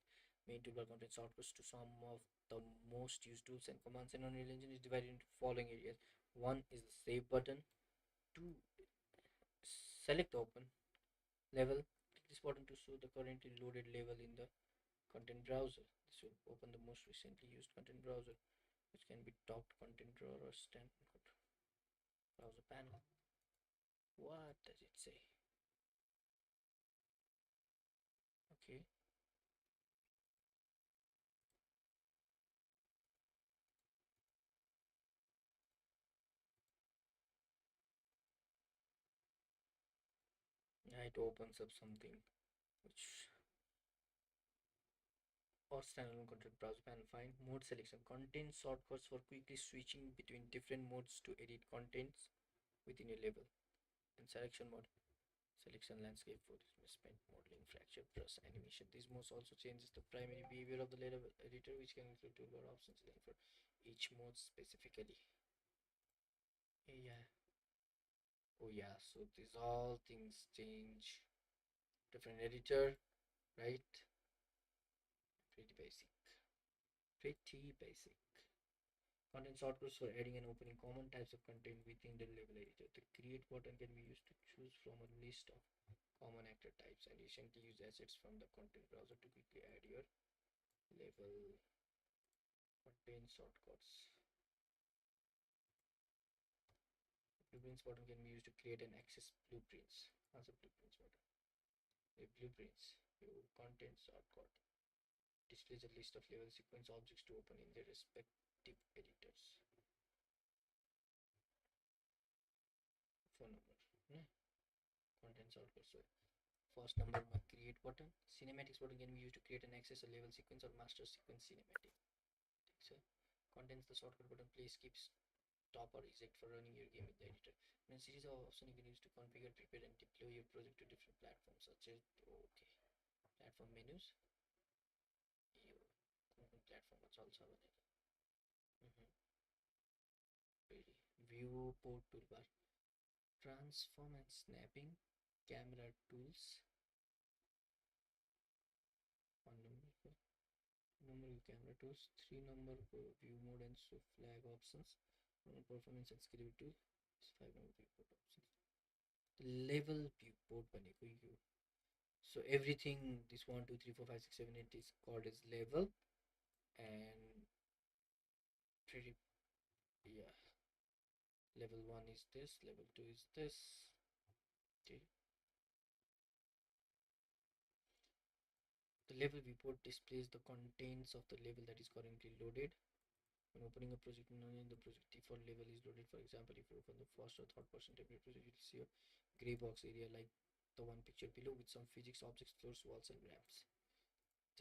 Main toolbar contains shortcuts to some of the most used tools and commands in Unreal Engine is divided into following areas. One is the save button. Two, select the open level. Click this button to show the currently loaded level in the content browser. This will open the most recently used content browser, which can be docked content drawer or standard browser panel. What does it say? Okay. It opens up something which or standalone content browser panel. Find mode selection. Content shortcuts for quickly switching between different modes to edit contents within a level. And selection mode. Selection landscape for displacement, modeling, fracture, brush, animation. These modes also changes the primary behavior of the level editor, which can include toolbar options for each mode specifically. Yeah. Oh yeah. So these all things change. Different editor, right? Pretty basic. Pretty basic. Content shortcuts for adding and opening common types of content within the level editor. The create button can be used to choose from a list of common actor types and recently use assets from the content browser to quickly add your level content shortcuts. Blueprints button can be used to create and access blueprints. As a blueprints button. A blueprints, your content shortcut displays a list of level sequence objects to open in their respective editors. Phone number. Content shortcuts. first number one, create button. Cinematics button can be used to create and access a level sequence or master sequence cinematic. So contains the shortcut button, play, skip, stop or eject for running your game in the editor. And a series of options you can use to configure, prepare and deploy your project to different platforms such as platform menus. Platform is also available. Mhm. Really. View port toolbar. Transform and snapping. Camera tools. One number for number camera tools. 3 number for view mode and so flag options. Performance and script tool. 5 number viewport options. Level viewport बनेगा you. So everything this 1 2 3 4 5 6 7 8 is called as level, and pretty yeah, level 1 is this, level 2 is this. Okay, the level viewport displays the contents of the level that is currently loaded. When opening a project menu, the project default level is loaded. For example, if you open the first or third person tablet project, you'll see a gray box area like the one pictured below with some physics, objects, floors, walls and ramps.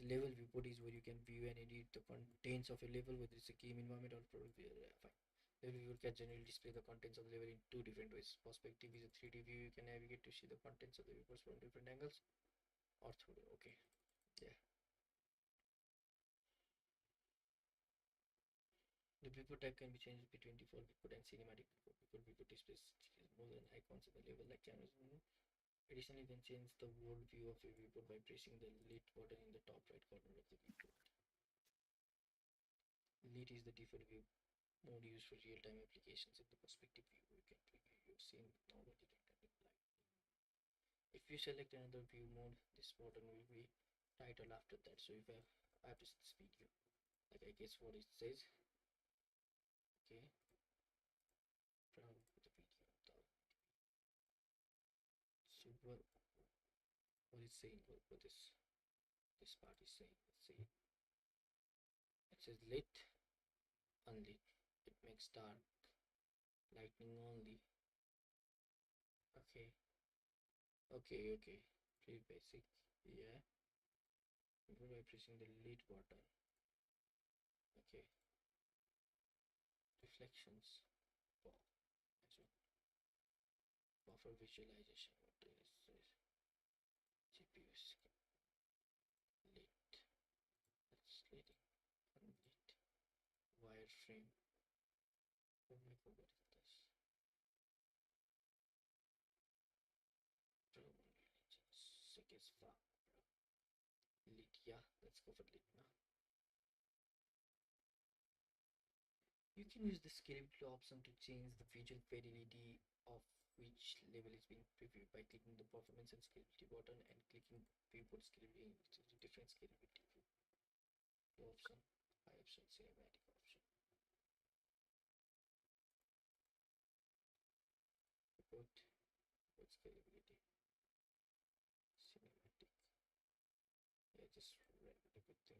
The level viewport is where you can view and edit the contents of a level, whether it's a game environment or product. Fine. Level viewport can generally display the contents of the level in two different ways. Perspective is a 3D view. You can navigate to see the contents of the viewports from different angles. Or through. Okay. Yeah. The viewport type can be changed between default viewport and cinematic viewport. Default viewport displays more than icons in the level like cameras. Additionally, you can change the world view of a viewport by pressing the lit button in the top right corner of the viewport. Lit is the default view mode used for real-time applications. In the perspective view, you can preview your scene with normal detected light. If you select another view mode, this button will be title after that. So if I have to see this video, like I guess what it says. Okay, from the video. So what is saying? What this part is saying? Let's see. It says lit, unlit. It makes dark, lightning only. Okay, okay. Pretty basic. Yeah. By pressing the lit button. Okay. Reflections. Buffer visualization. What is this? GPUs. Lit. That's lighting. Unlit. Wireframe. Oh my god, what is this? Sick as fuck, bro. Lit, yeah, let's go for lit now. You can use the script option to change the visual fidelity of which level is being previewed by clicking the performance and scalability button and clicking viewport scalability, which is a different scalability option, high option, cinematic option. Viewport scalability, cinematic. Yeah, just read a good thing.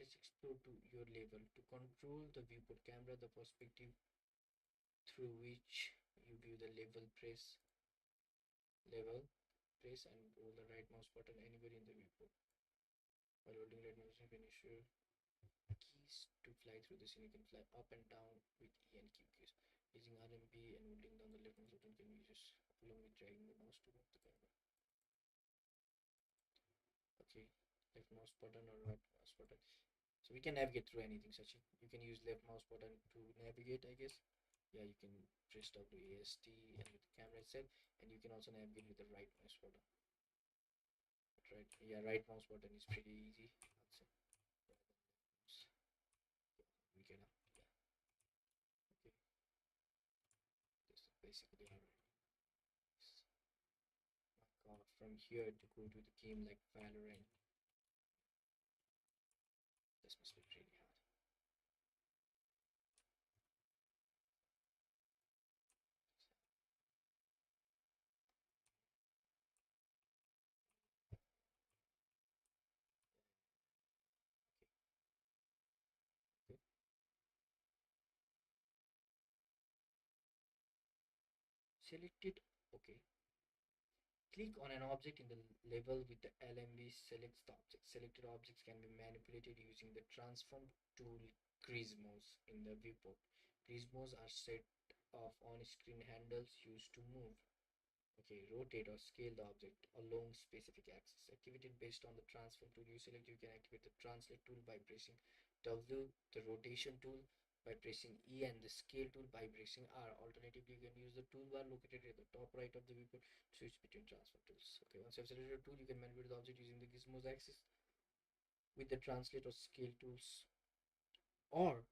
Let's explore to your level. To control the viewport camera, the perspective through which you view the level, press and hold the right mouse button anywhere in the viewport. While holding right mouse, you can ensure keys to fly through the scene. You can fly up and down with E and Q keys. Using R and B and holding down the left mouse button can be used along with dragging the mouse to move the camera. Okay, left mouse button or right mouse button. So we can navigate through anything, such you can use left mouse button to navigate, I guess. Yeah, you can press WASD and with the camera itself, and you can also navigate with the right mouse button. Right, yeah, right mouse button is pretty easy. We can, yeah. Okay, this is basically how. My god, from here to go to the game like Valorant, this must be pretty hard. Okay. selected. Okay, click on an object in the label with the LMB selects the object. Selected objects can be manipulated using the transform tool gizmos in the viewport. Gizmos are set of on-screen handles used to move. Okay, rotate or scale the object along specific axis. Activated based on the transform tool you select, you can activate the translate tool by pressing W, the rotation tool by pressing E, and the scale tool by pressing R. Alternatively, you can use the toolbar located at the top right of the viewport to switch between transform tools. Okay, once you have selected a tool, you can manipulate the object using the gizmos axis with the translate or scale tools, or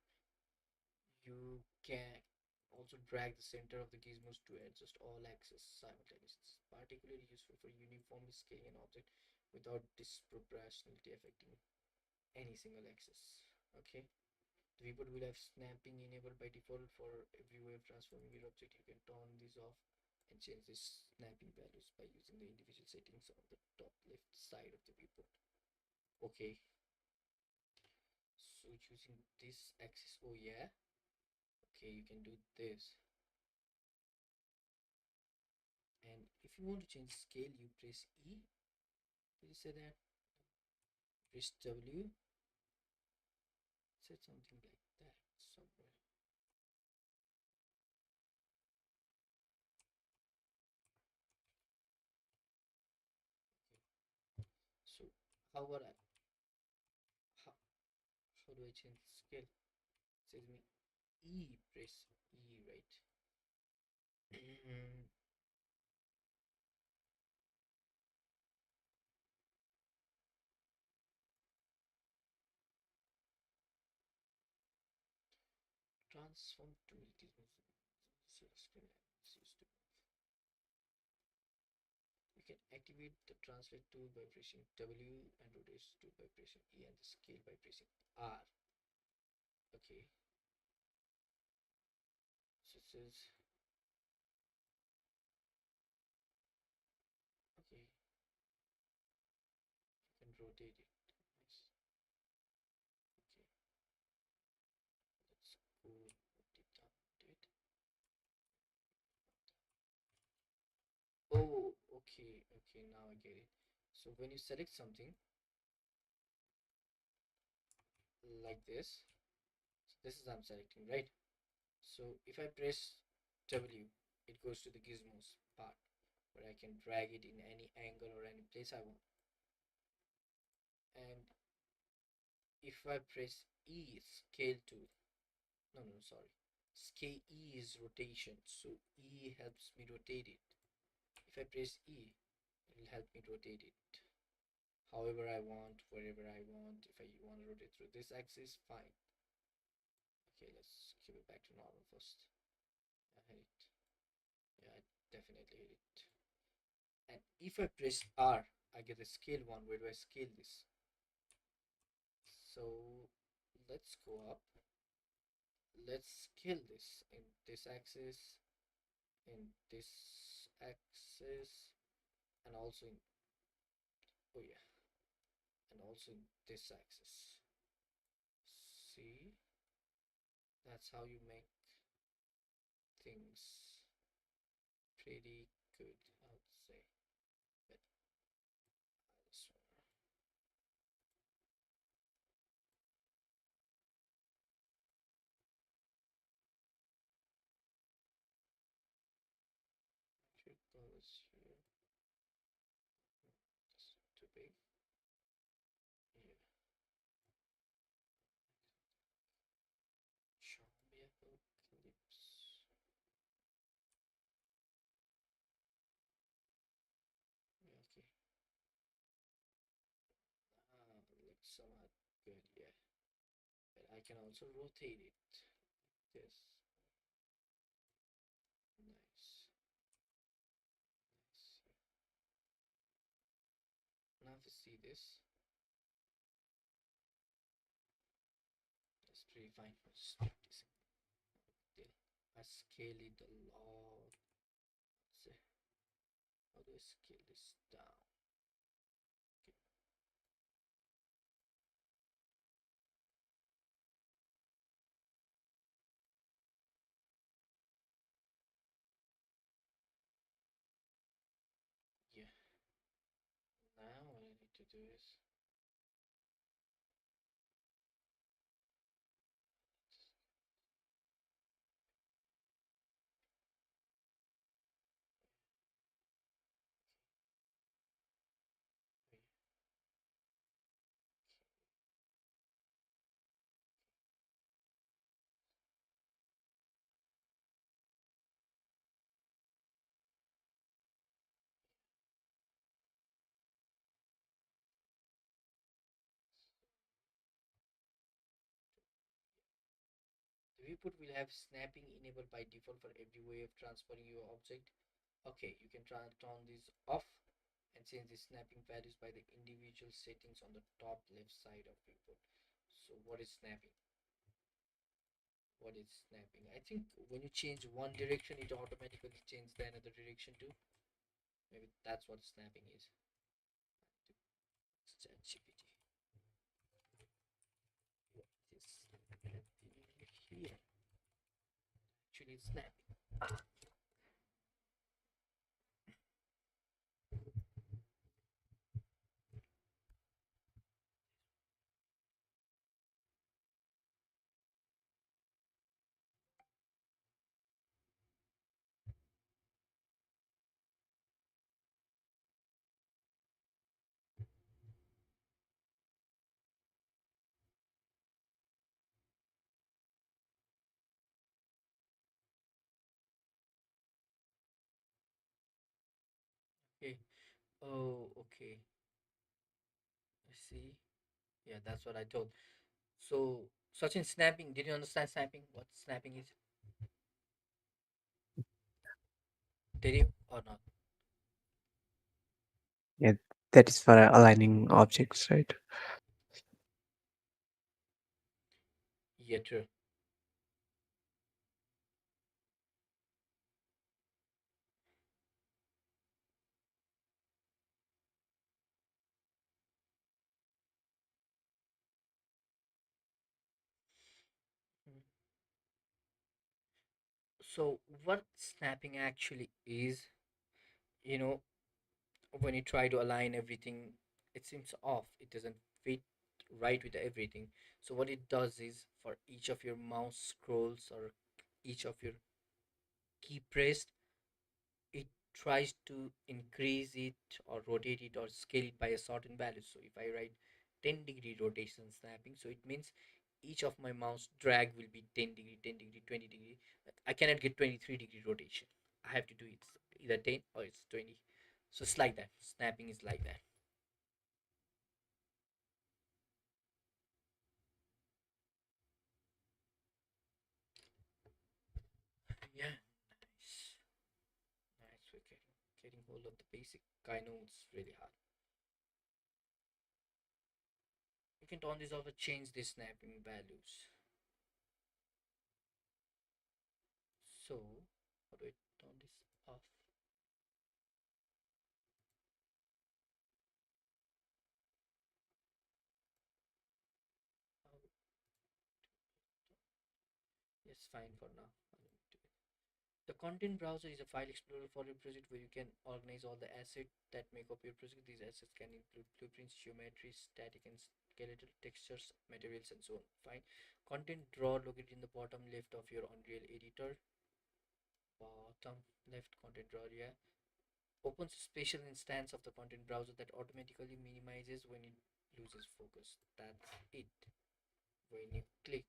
you can also drag the center of the gizmos to adjust all axes simultaneously. It's particularly useful for uniformly scaling an object without disproportionality affecting any single axis. Okay, the viewport will have snapping enabled by default. For every way of transforming your object, you can turn these off and change the snapping values by using the individual settings on the top left side of the viewport. Okay, so choosing this axis, oh yeah, okay, you can do this. And if you want to change scale, you press E. Did you say that? Press W. Said something like that somewhere. Okay. So how about how, how do I change scale? It says me E. Press E, right? Transform tool gives me screen used to. You can activate the translate tool by pressing W and rotation tool by pressing E and the scale by pressing R. Okay. So it says okay. You can rotate it. Nice. Okay. Let's go put it down to it. Oh, okay, okay, now I get it. So when you select something like this, so this is I'm selecting, right? So if I press W, it goes to the gizmos part where I can drag it in any angle or any place I want. And if I press E, scale tool, no, sorry, scale E is rotation, so E helps me rotate it. If I press E, it will help me rotate it however I want, wherever I want. If I want to rotate through this axis, fine. Okay, let's keep it back to normal first. I hit it. Yeah, I definitely hit it. And if I press R, I get a scale one. Where do I scale this? So let's go up. Let's scale this in this axis, in this axis, and also in, oh yeah, and also in this axis. See, that's how you make things pretty good, I would say. But I swear. Triple is here. That's too big. Here. Charmia clips. Yeah, okay. Looks somewhat good, yeah. But I can also rotate it. This. Nice. Nice. Now if you see this, it's pretty fine for just practicing. I scale it a lot. Let's see. How do I scale this down? Okay. viewport will have snapping enabled by default for every way of transferring your object. Okay, you can turn this off and change the snapping values by the individual settings on the top left side of viewport. So what is snapping? What is snapping? I think when you change one direction, it automatically changes the another direction too. Maybe that's what snapping is. ChatGPT. What is snapping here? Actually, it's snapping. Okay. Oh, okay. I see. Yeah, that's what I told. So, Sachin, snapping. Did you understand snapping? What snapping is? Did you or not? Yeah, that is for aligning objects, right? Yeah, true. Mm. So, what snapping actually is, you know, when you try to align everything, it seems off. It doesn't fit right with everything. So, what it does is for each of your mouse scrolls or each of your key pressed, it tries to increase it or rotate it or scale it by a certain value. So if I write 10-degree rotation snapping, so it means each of my mouse drag will be 10 degree, 10 degree, 20 degree. I cannot get 23-degree rotation. I have to do it either 10 or it's 20. So it's like that. Snapping is like that. Yeah, nice. Nice. We're getting hold of the basic. I know it's really hard. You can turn this off and change the snapping values. So, how do I turn this off? How Yes, fine for now. The content browser is a file explorer for your project where you can organize all the assets that make up your project. These assets can include blueprints, geometry, static and skeletal textures, materials, and so on. Fine. Content drawer located in the bottom left of your Unreal editor. Bottom left content drawer, yeah. Opens a special instance of the content browser that automatically minimizes when it loses focus. That's it. When you click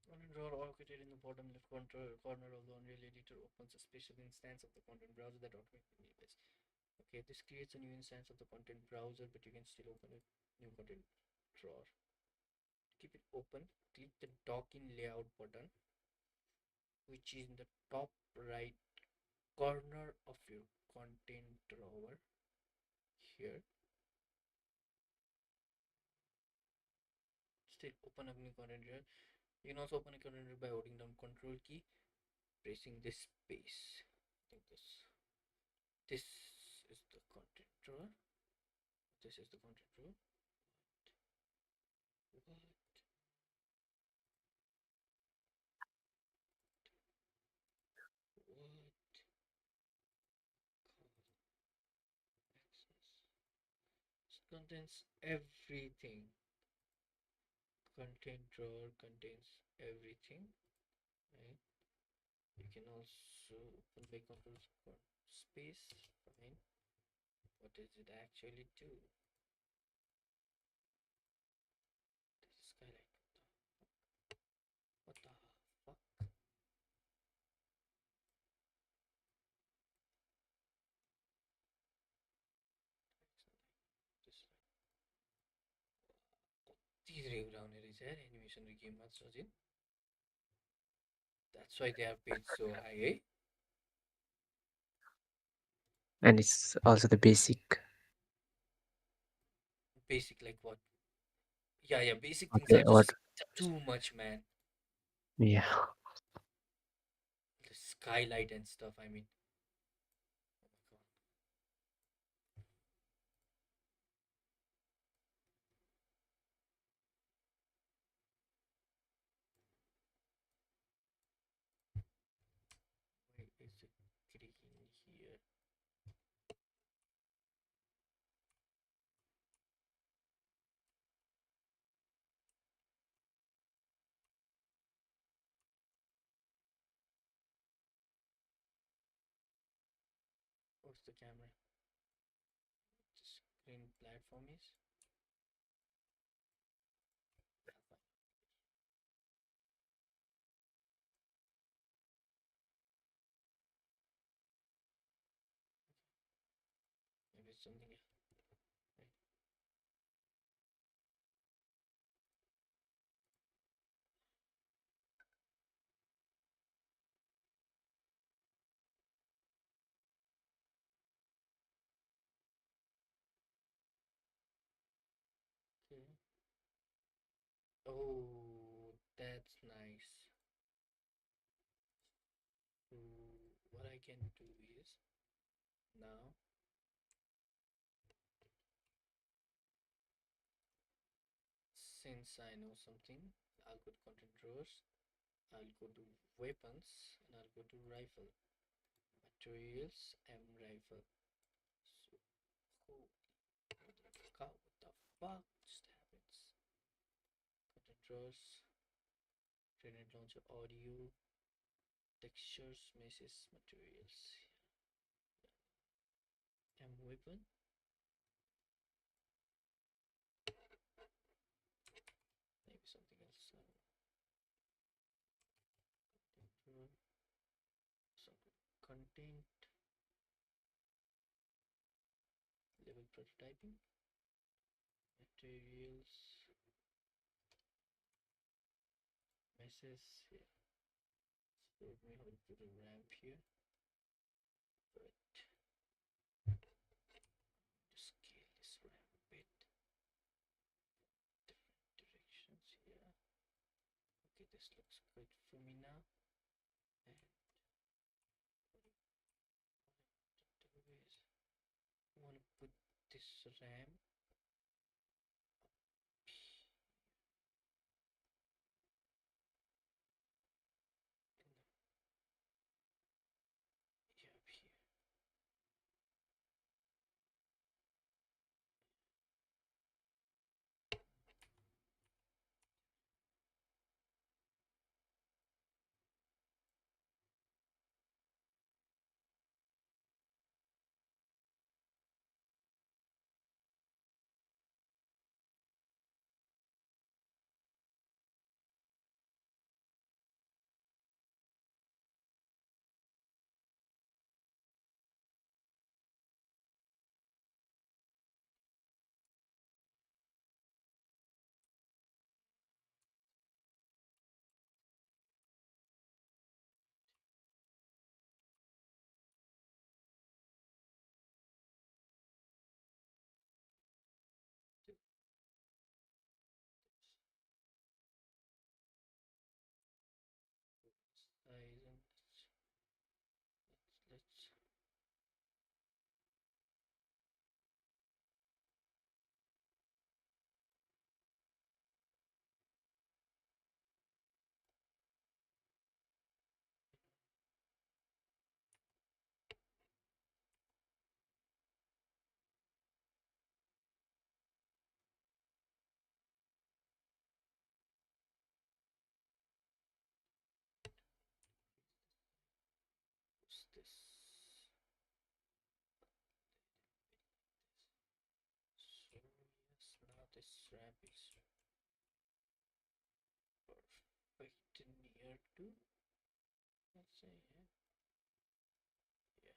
content drawer located in the bottom left corner of the Unreal Editor opens a special instance of the content browser that automatically minimizes. Okay, this creates a new instance of the content browser, but you can still open a new content drawer. To keep it open, click the docking layout button, which is in the top right corner of your content drawer here. Still open a new content drawer. You can also open a content drawer by holding down Control key, pressing this space. I think this is the content drawer. This is the content drawer. What? What? contains everything. Content drawer contains everything, right? You can also open by control for space. Fine. What does it actually do? This is skylight. What the fuck? This these down here is animation game Sojin. That's why they are paid so high, eh? And it's also the basic. Basic like what? Yeah, basic things are Okay, what? just too much, man. Yeah, The skylight and stuff, I mean. Oh my god. Why is it green here? What's the camera? This green platform is? Yeah, fine. Maybe it's something. Right. Okay. Oh, that's nice. So what I can do is now, since I know something, I'll go to content drawers, I'll go to weapons, and I'll go to rifle. Materials M rifle. So holy cow, what the fuck just happens? Content drawers, grenade launcher audio, textures, meshes, materials. M weapon. Maybe something else. Some content, level prototyping, materials, meshes. Yeah. So let me hold to the ramp here. But to scale this ramp a bit. Different directions here. Okay, this looks good for me now. And what I want to do is I want to put this RAM in the, yeah, here. wrap is perfect near to, let's say, yeah, yeah,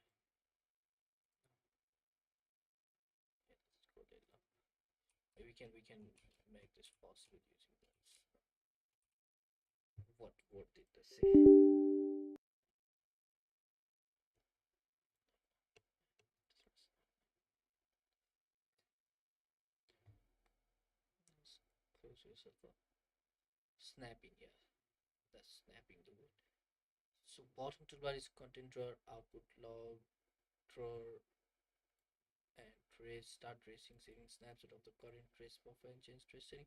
yeah, let's go there now. We can make this possible using this. What did they say? Close yourself up. Snapping, yeah, that's snapping the word. So bottom toolbar is content drawer, output log, drawer, and trace. Start tracing, saving snapshot of the current trace buffer and change trace setting.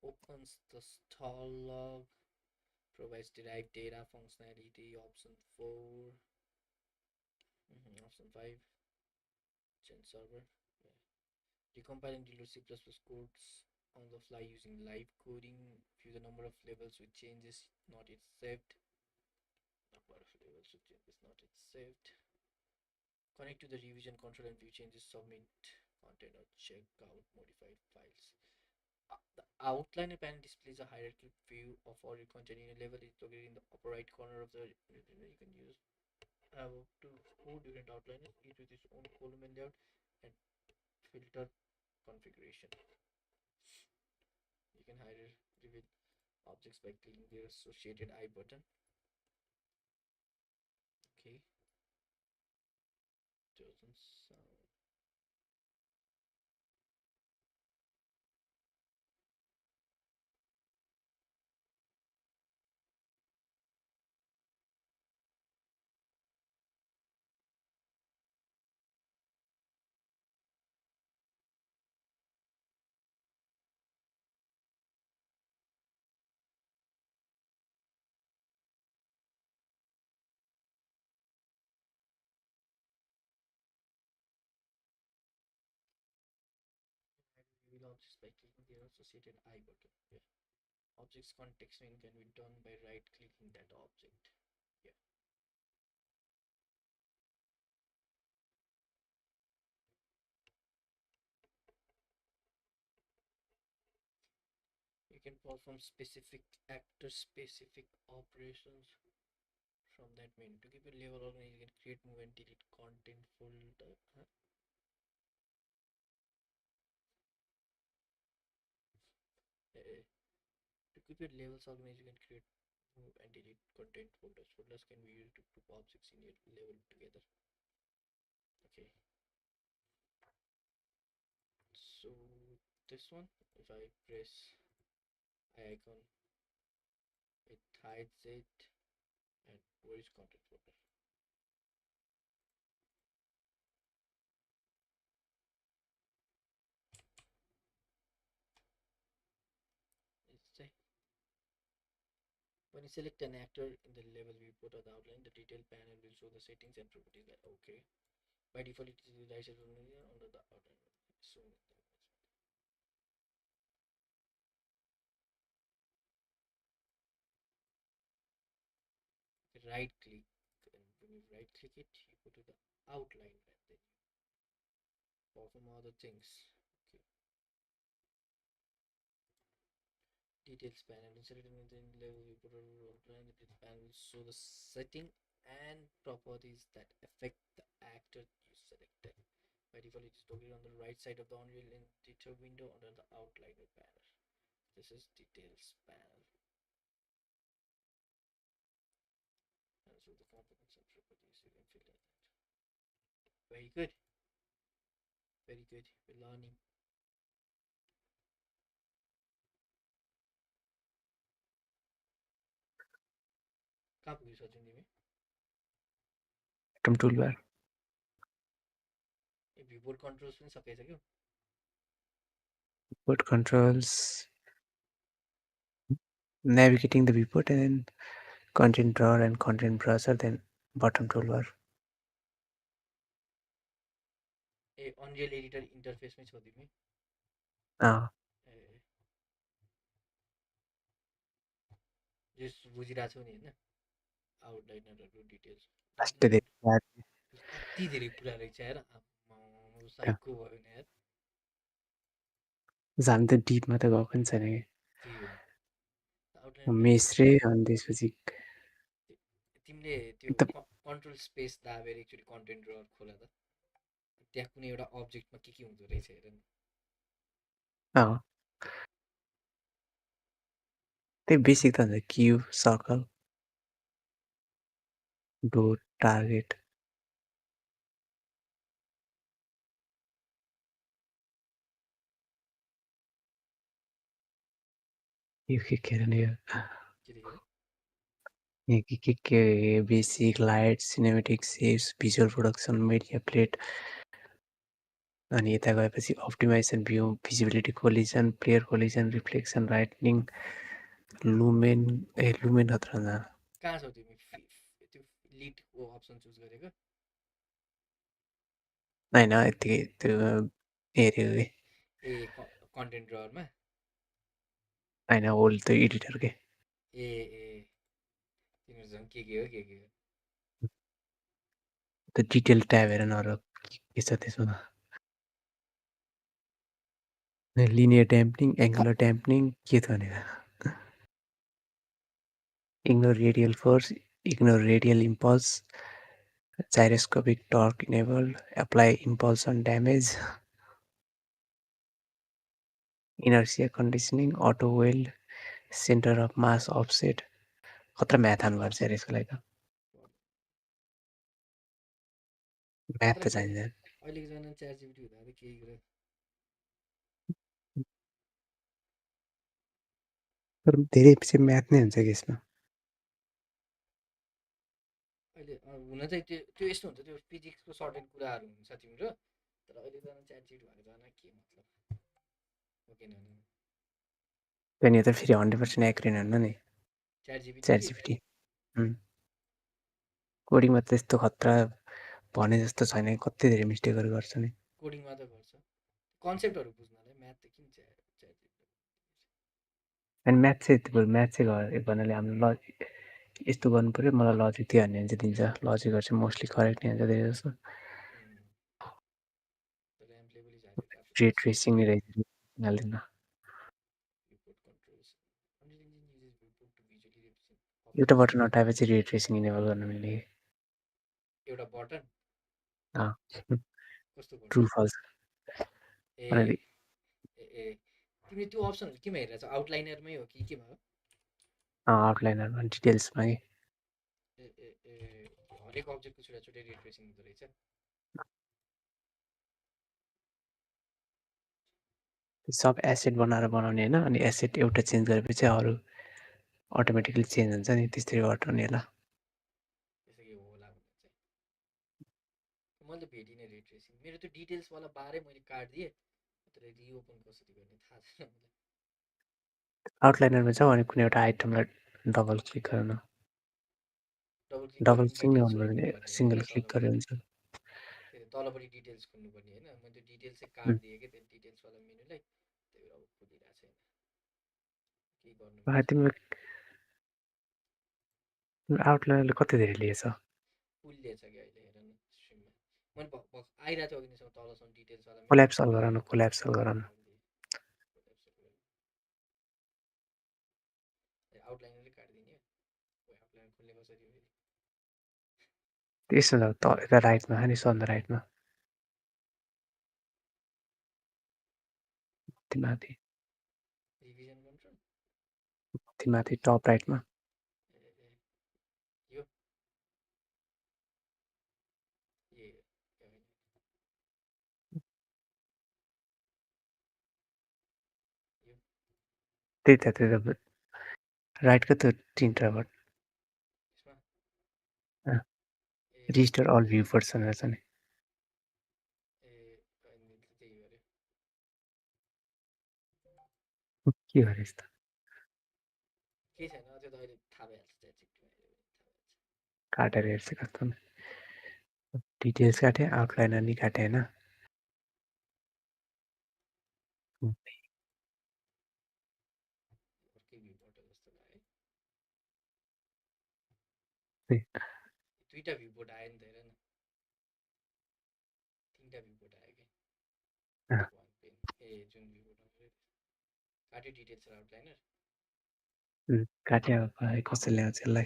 Opens the stall log, provides derived data functionality. Option 4, option 5, change server. Yeah. Decompile and deload C++ codes on the fly using live coding. View the number of levels with changes not yet saved. Number of levels with changes not yet saved. Connect to the revision control and view changes, submit content or check out modified files. The outliner panel displays a hierarchical view of all your content in a level. It's located in the upper right corner of the. You can use have up to 4 different outliners, each with its own column and layout and filter configuration. You can hide or reveal objects by clicking the associated I button. Okay, doesn't sound. Reveal objects by clicking the associated I button. Yeah. Objects context menu can be done by right clicking that object. Yeah. You can perform specific actor specific operations from that menu. To keep your level organized, you can create, move, and delete content folder. To keep your levels organized, you can create, move, and delete content folders. Folders can be used to group objects in your level together. Okay. So this one, if I press icon, it hides it. And where is content folder? It's say when you select an actor in the level viewport or the outline, the detail panel will show the settings and properties. That okay. By default, it is the license under the outline. So right click, and when you right click it, you go to the outline and then you perform other things. Okay. Details panel. Inside within level viewport or outline, the details panel will show the setting and properties that affect the actor you selected. By default, it is located on the right side of the Unreal Editor window under the outliner panel. This is details panel. And so the components and properties you can filter that. Very good. Very good. We're learning. कहाँ पुग्यो सचिन तिमी Item toolbar. ए भिपोर्ट controls पनि सकेछ क्या Viewport controls, navigating the viewport, and then content drawer and content browser, then bottom toolbar. A unreal editor इन्टरफेसमै छौ तिमी ए जस बुझिरहेको छौ नि होइन आउटलाइनरहरू डिटेल्स कति धेरै कुरा रहेछ यार साइको भयो नि यार जानु त डिपमा त गएको नि छैन कि त्यही हो आउटलाइनर मेस प्र्याक्टिस रे गर अनि त्यसपछि तिमीले त्यो त कन्ट्रोल स्पेस दाबेर एकचोटि कन्टेन्ट ड्रर खोला त त्यहाँ कुनै एउटा अब्जेक्टमा के हुँदो रहेछ हेर न अँ त्यही बेसिक त हुन्छ क्युब सर्कल डोट टार्गेट यो के अरे नि यो के देखेर यहाँ के basic light cinematic shapes visual production media plate अनि यता गएपछि optimization view visibility collision player collision reflection lighting lumen खतरा न कहाँ छौ तिमी त्यो लिडको अप्सन चुज गरेको होइन यतिकै त्यो हेऱ्यो कि ए कन्टेन्ट ड्ररमा होइन होल त्यो एडिटरकै ए ए तिमीहरू झन् के हो त्यो डिटेल ट्याब हेर न के छ त्यसमा लिनियर ड्याम्पनिङ एङ्गुलर ड्याम्पनिङ के छ भनेर ignore radial force ignore radial impulse gyroscopic torque enabled apply impulse on damage inertia conditioning auto weld center of mass offset खतरा म्याथ हान्नुपर्छ यार यसको लागि त म्याथ तर त चाहिन्छ अहिलेको जमाना च्याट जिपिटी हुँदा त केही कुरा तर धेरै चाहिँ म्याथ नै हुन्छ कि यसमा अहिले हुन चाहिँ त्यो यस्तो हुन्छ त्यो फिजिक्सको सर्टेन कुराहरू हुन्छ तिम्रो तर अहिले जमाना च्याट जिपिटी भएको जमाना के मतलब हो कि होइन त्यहाँनिर त फेरि 100% एक्युरेट हुन्न नि च्याट जिपिटी च्याट कि जिपिटी कोडिङमा त त्यस्तो खतरा भने जस्तो छैन कति धेरै मिस्टेकहरू गर्छ नि कोडिङमा त गर्छ कन्सेप्टहरू बुझ्नलाई म्याथ त किन च्याट जिपिटी अनि म्याथ चाहिँ भन्नाले हाम्रो यस्तो गर्नु पऱ्यो मलाई लजिक त्यो भन्ने चाहिँ दिन्छ लजिकहरू चाहिँ मोस्टली करेक्ट नै हुन्छ धेरै जस्तो ramp level is highly ray capacity tracing नै रहेछ हाल्दैन रिपोर्ट कन्ट्रोल्स अन्य engine uses report to visually represent एउटा अब्जेक्ट्स बटन हटाएपछि रे ट्रेसिङ इनेबल गर्न मिल्ने एउटा बटन कस्तो ट्रु बटन फल्स ए भनेर ए तिमीले त्यो अप्सनहरू केमा हेरेको छौ आउटलाइनरमै हो कि केमा हो आउटलाइनरमा डिटेल्समा कि हरेक अब्जेक्टको छुट्टा छुट्टै रिट्रेसिङ हुँदो रहेछ सब एसेट बनाएर बनाउने होइन अनि एसेट एउटा चेन्ज गरेपछि अरू अटोमेटिकली चेन्ज हुन्छ नि त्यसरी गर्नु होला त्यस्तो के होला भनेर चाहिँ मैले त भेटिनँ रिट्रेसिङ मेरो त्यो डिटेल्सवाला बारै मैले काटिदिएँ तर रिओपन कसरी गर्ने थाहा छैन मलाई आउटलाइनरमा छ भने कुनै एउटा आइटमलाई डबल क्लिक गर्नु डबल क्लिक डबल गरेर क्लिक नै डिटेल्स गर्नुपर्ने खोल्नुपर्ने हो सिङ्गल होइन क्लिक गरे तलपट्टि हुन्छ तलपट्टि डिटेल्स खोल्नुपर्ने होइन मैले त्यो डिटेल्सै काटिदिएँ कि त्यो डिटेल्सवाला मेनुलाई त्यही भएर अब खोलिरहेको छैन केही गर्नु मिल्छ तिम्रो आउटलाइनरले कति धेरै लिएछ फुल्लिएछ कि अहिले हेर न स्ट्रिममा मैले आइरहेको थियो अघिसम्म तलसम्म डिटेल्सवाला मेनु कोल्याप्सल गराउनु कोल्याप्सल गराउनु आउटलाइनरै काटिदिने आउटलाइन खोल्ने कसरी हो त्यसो त यता राइटमा नि सन्द राइटमा माथि रिभिजन कन्ट्रोल माथि टप राइटमा यो ए त्यही त राइटको त तिनवटा यसमा ए रिस्टोर अल भ्यू पर्सन रहेछ नि ए त्यही गऱ्यो के गरेस् त केही छैन त्यो त अहिले थाहा भइहाल्छ च्याट काटेर हेर्छ कस्तो डिटेल्स काटेँ आउटलाइनर नि काटेँ होइन अर्कै भ्यूबाट जस्तो लाग्यो दुईवटा भ्यूबाट आयो नि त हेर न तिनवटा भ्यूबाट आयो कि वान पेन ए जुन भ्यूबाट काट्यो डिटेल्स र आउटलाइनर काट्यो अब कसरी ल्याउँछ यसलाई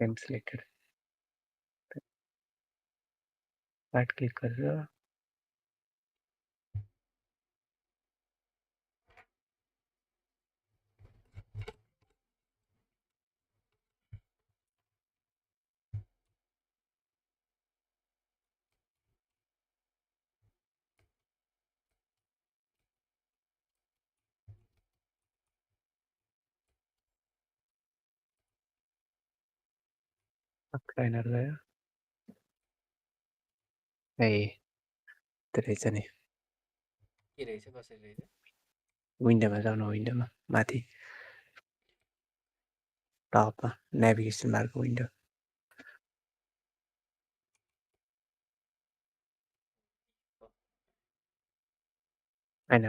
फ्रेम सिलेक्टेड राइट क्लिक गरेर आउटलाइनर गयो ए त्यो रहेछ नि के रहेछ कसरी रहेछ विन्डोमा जाउँ न विन्डोमा माथि टपमा नेभिगेसन बारको विन्डो होइन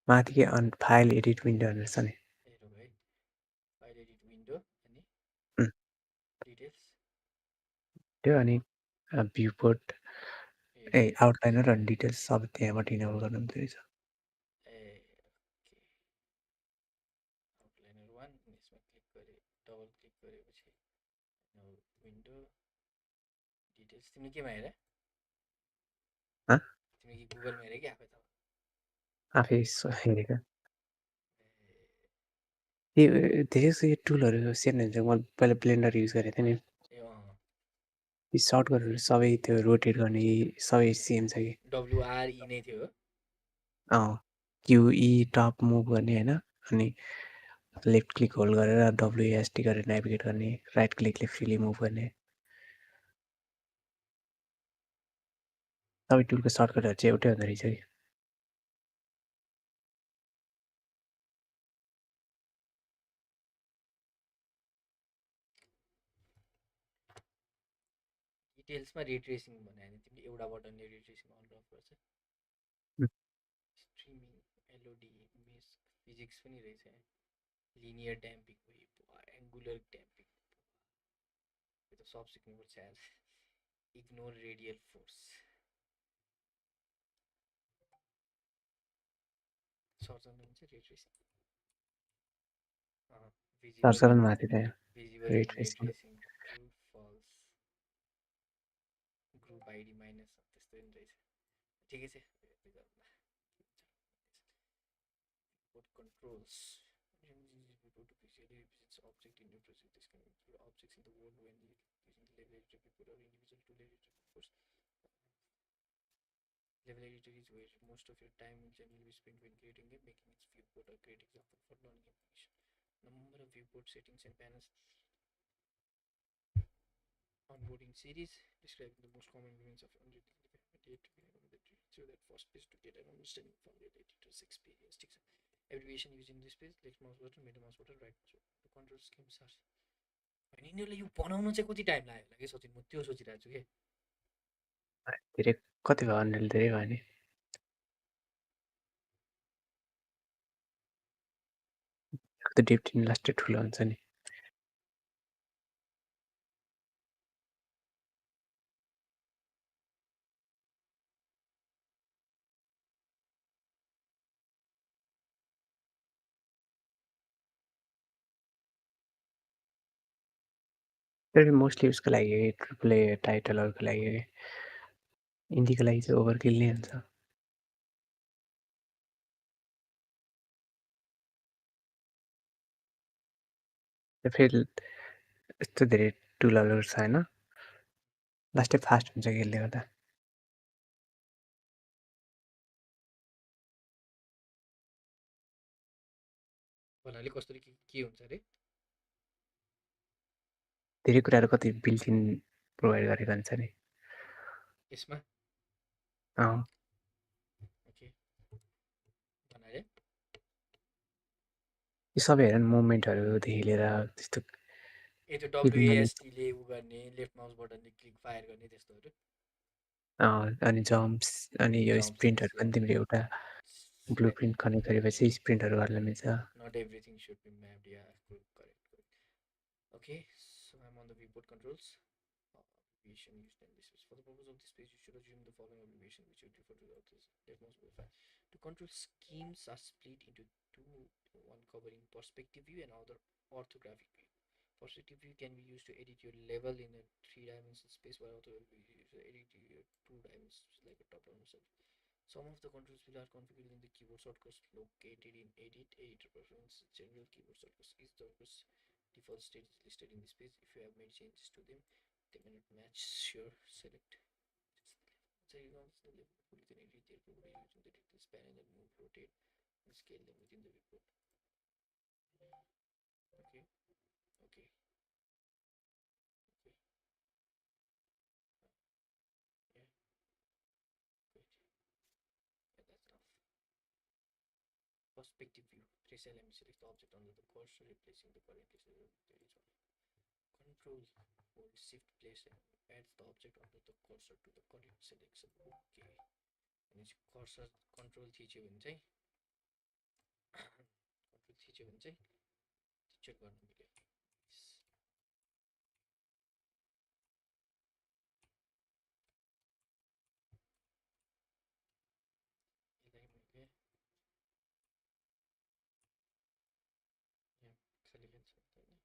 माथि के फाइल एडिट विन्डोहरू छ नि हेरौँ है फाइल एडिट विन्डो अनि उम्, डिटेल्स त्यो अनि view port A A outliner अनि डिटेल्स सब त्यहाँबाट इनेबल गर्नु पर्दो रहेछ ए ओके आउटलाइनर वान यसमा क्लिक गरेँ डबल क्लिक गरेपछि विन्डो डिटेल्स तिमीले केमा हेर तिमीले कि गुगलमा हेरे कि आफै त आफै हेरेको ए धेरै जस्तो यो टुलहरू सेम हुन्छ मैले पहिला ब्लेन्डर युज गरेको थिएँ नि ए यो सर्टकटहरू सबै त्यो रोटेट गर्ने सबै सेम छ कि डब्लुआरई नै थियो क्युई टप मुभ गर्ने होइन अनि लेफ्ट क्लिक होल्ड गरेर डब्लुएसटी गरेर नेभिगेट गर्ने राइट क्लिकले फ्रिली मुभ गर्ने सबै टुलको सर्टकटहरू चाहिँ एउटै हुँदो रहेछ कि डिटेल्समा रिट्रेसिङ भन्यो भने तिमीले एउटा बटनले रिट्रेसिङ अन अफ गर्छ उम्, स्ट्रिमिङ एलओडी मिस फिजिक्स पनि रहेछ लिनियर ड्याम्पिङ एङ्गुलर ड्याम्पिङ यो त सब सिक्नुपर्छ यार इग्नोर रेडियल फोर्स सर्च गर्नु हुन्छ रिट्रेसिङ सर्च भिजिबल गर्न माथि त्यहाँ visible in ray tracing ray tracing true false group ID minus त्यस्तो पनि रहेछ ठिकै छ What controls to visually represents object in your project. This can include objects in the world when using the level editor people or individual to level editor. Of course, level editor is where most of your time will generally be spent when creating a making its viewport a great example for learning information. Number of viewport settings and panels. Onboarding series describing the most common elements of onboarding so that first page to get an understanding from the editor's experience. Abbreviation using this page, left mouse button, middle mouse button, right mouse button. The control schemes are होइन यिनीहरूलाई यो बनाउनु चाहिँ कति time लाग्यो होला कि सचिन म त्यो सोचिरहेको छु कि धेरै कति भयो अन्डल धेरै भयो नि त्यो डेप्थ इन्डस्ट्री ठुलो हुन्छ नि तर मोस्टली उसको लागि ट्रिपल ए टाइटलहरूको लागि हिन्दीको लागि चाहिँ ओभरकिल नै हुन्छ फेरि यस्तो धेरै टुलहरू छ होइन लास्टै फास्ट हुन्छ कि यसले गर्दा भन्नाले कस्तो के हुन्छ अरे धेरै कुराहरू कति बिल्टिन प्रोभाइड गरेको हुन्छ नि यसमा अँ ओके भन्नाले यो सबै हेर मुभमेन्टहरूदेखि लिएर त्यस्तो ए त्यो क्लिकिङ गर्ने डब्लुएएसटीले उ गर्ने लेफ्ट माउस बटनले क्लिक फायर गर्ने त्यस्तोहरू अनि जम्प्स अनि यो जम्प्स स्प्रिन्टहरू या पनि तिमीले एउटा ब्लु प्रिन्ट कनेक्ट गरेपछि स्प्रिन्टहरू गर्न मिल्छ not everything should be mapped yeah good correct okay So I'm on the viewport controls. Abbreviation used in this space. For the purpose of this page, you should assume the following abbreviation, which would refer to the authors. That must be fine. The control schemes are split into two, one covering perspective view and other orthographic view. Perspective view can be used to edit your level in a three-dimensional space, while orthographic view is used to edit your two dimensions, like a top-down side. Some of the controls below are configured in the keyboard shortcuts located in Edit, Editor Preference, General Keyboard Shortcuts. Each shortcut's default state is listed in this page. If you have made changes to them, they may not match your select. So you know the level, you can edit their property using the details panel and move, rotate, and scale them within the viewport. Okay, okay, okay. Yeah, great. Yeah, that's enough. Perspective view. Press LM, select the object under the cursor, replacing the currently selected. There is one. Control hold shift place and adds the object under the cursor to the current selection. Okay. अनि cursor control थिच्यो भने चाहिँ control थिच्यो भने चाहिँ check गर्न मिल्यो. यसलाई मैले यहाँ खाली हेर्छ हैन.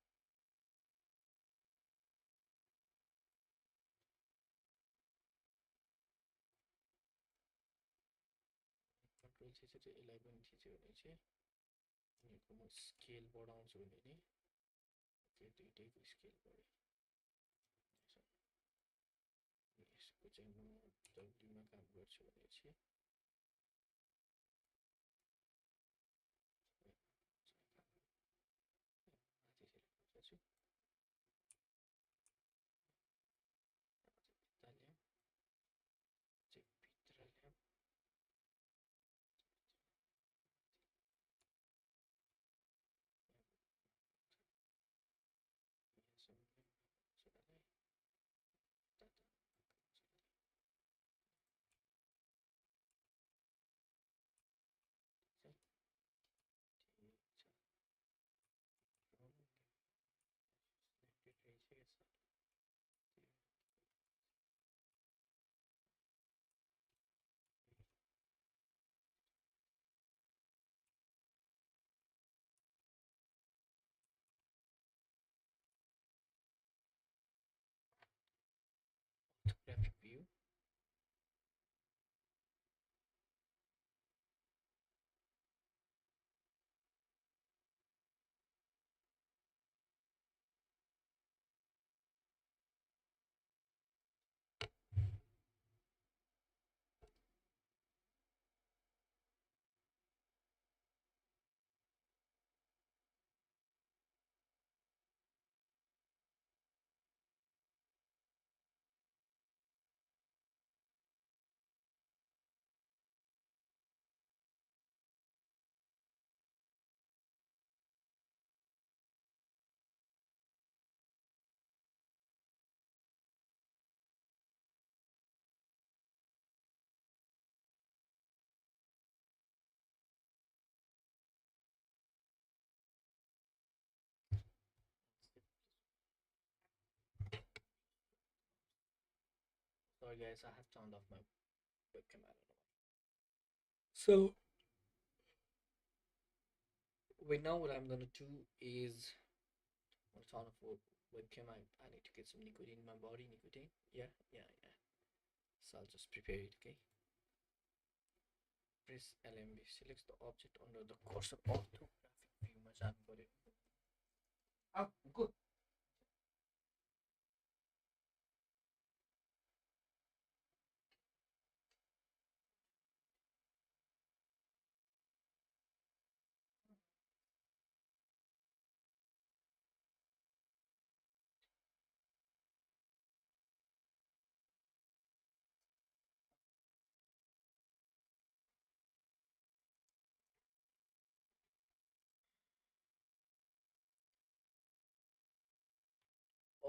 कन्ट्रोल थिच्यो चाहिँ यसलाई पनि थिच्यो भने चाहिँ यहाँको म स्केल बढाउँछु भने नि त्यो दुईटैको स्केल बढ्यो. यसको चाहिँ म डब्ल्युमा काम गर्छु भने चाहिँ माथि graphic view. Sorry guys, I have turned off my webcam. I don't know. So wait, now what I'm gonna do is I'm gonna turn off webcam. I need to get some nicotine in my body. Nicotine. Yeah. So I'll just prepare it. Okay. Press LMB. Selects the object under the cursor. Orthographic view. मा जानु पर्यो. Good.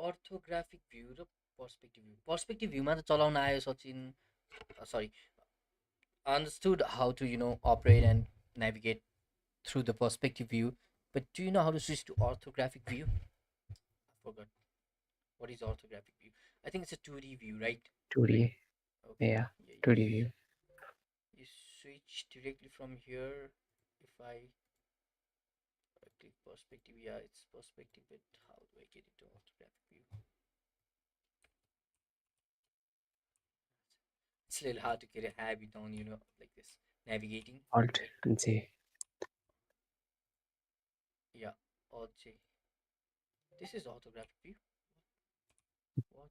Orthographic view र perspective view. Perspective view मा त चलाउन आयो Sachin. Sorry. I understood how to operate and navigate through the perspective view, but do you know how to switch to orthographic view? I forgot. What is orthographic view? I think it's a 2D view, right? 2D. Okay, Yeah, yeah, 2D view. you switch directly from here. If I click perspective, yeah, it's perspective, but how do I get into orthographic view? It's a little hard to get a habit on, like this navigating. Alt Okay, J. yeah, Alt J. This is orthographic view. What?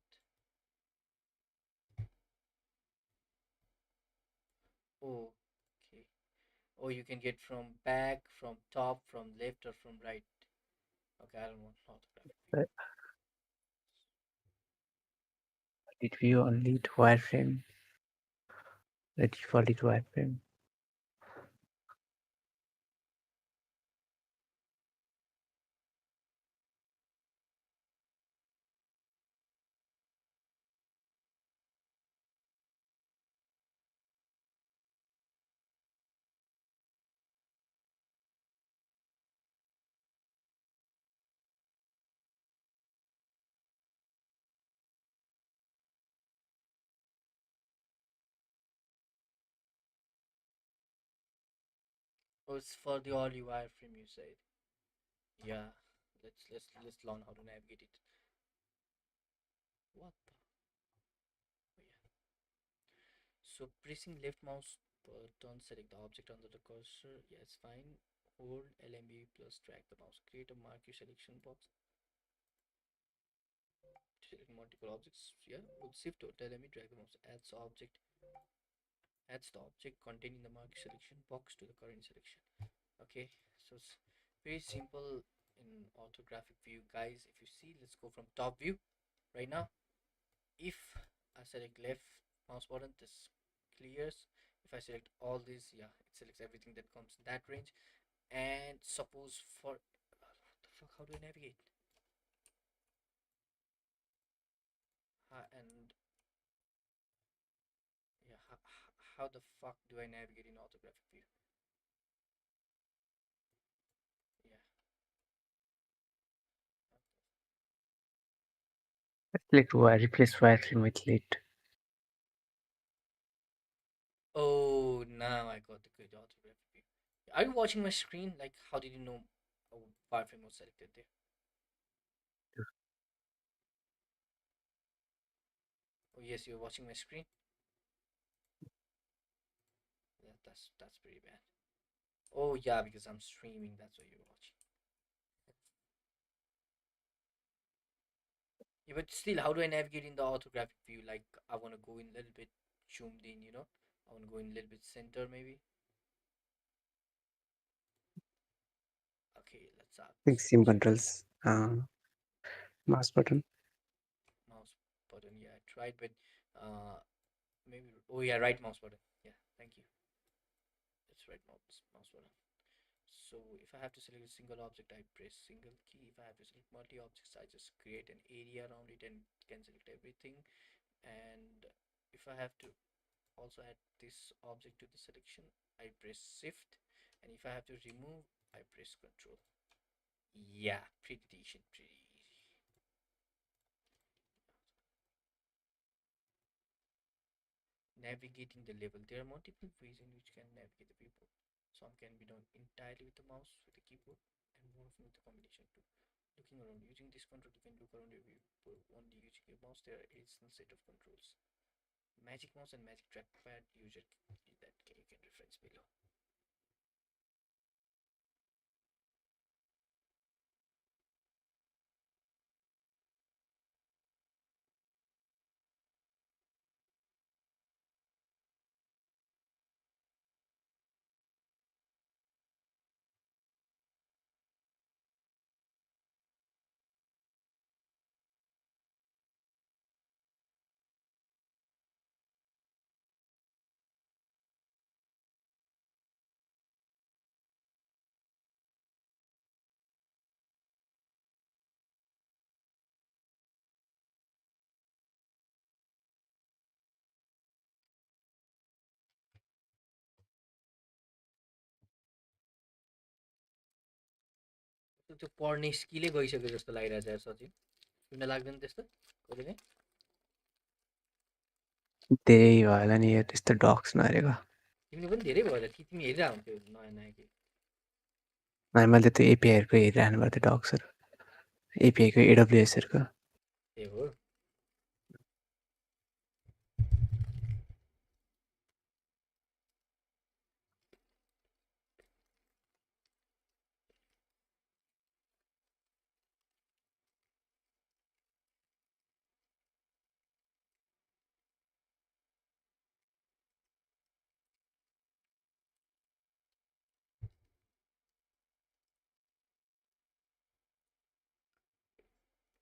Oh, okay. Oh, you can get from back, from top, from left, or from right. Okay, I don't want orthographic view. It view only to wireframe. The default is wireframe. Oh, it's for the audio wireframe, you said. Yeah, let's learn how to navigate it. What the? Oh, yeah. So pressing left mouse button, select the object under the cursor. Yeah, it's fine. Hold LMB plus drag the mouse. Create a marquee selection box. Select multiple objects. Yeah, hold shift or LMB, drag the mouse. Adds the object containing the marquee selection box to the current selection. Okay, so it's very simple in orthographic view, guys. If you see, let's go from top view right now. If I select left mouse button, this clears. If I select all these, yeah, it selects everything that comes in that range. And suppose for what the fuck, how do I navigate? And yeah, how the fuck do I navigate in orthographic view? Yeah. Select wire, replace wireframe with lit. Oh, now I got the good orthographic view. Are you watching my screen? Like, how did you know a wireframe was selected there? Oh, yes, you're watching my screen. That's pretty bad. Oh yeah, because I'm streaming. That's why you're watching. Yeah, but still, how do I navigate in the orthographic view? Like, I want to go in a little bit zoomed in. I want to go in a little bit center, maybe. Okay, let's add Sim zoom controls. Mouse button. mouse button. Yeah, I tried, but maybe. Oh yeah, right mouse button. Yeah, thank you. It's right mouse button. So if I have to select a single object, I press single key. If I have to select multi objects, I just create an area around it and can select everything. And if I have to also add this object to the selection, I press shift, and if I have to remove, I press control. Yeah, pretty decent, pretty easy. Navigating the level, there are multiple ways in which you can navigate the viewport. Some can be done entirely with the mouse with the keyboard, and one of them with the combination too. Looking around, using this control you can look around your viewport only using your mouse. There are additional set of controls. Magic mouse and magic trackpad user that you can reference below. त्यो पढ्ने स्किलै गइसक्यो जस्तो लागिरहेछ यार सचिन तिमीलाई लाग्दैन त्यस्तो कहिले काहीँ? धेरै भयो होला नि यो त्यस्तो डक्स नहेरेको। तिमीले पनि धेरै भयो होला कि तिमी हेरिरहेको हुन्थ्यो नयाँ नयाँ के? अनि मैले त्यो एपिआईहरूको हेरिरहनु पर्थ्यो डक्सहरू, एपिआईको एडब्लुएसहरूको। ए हो।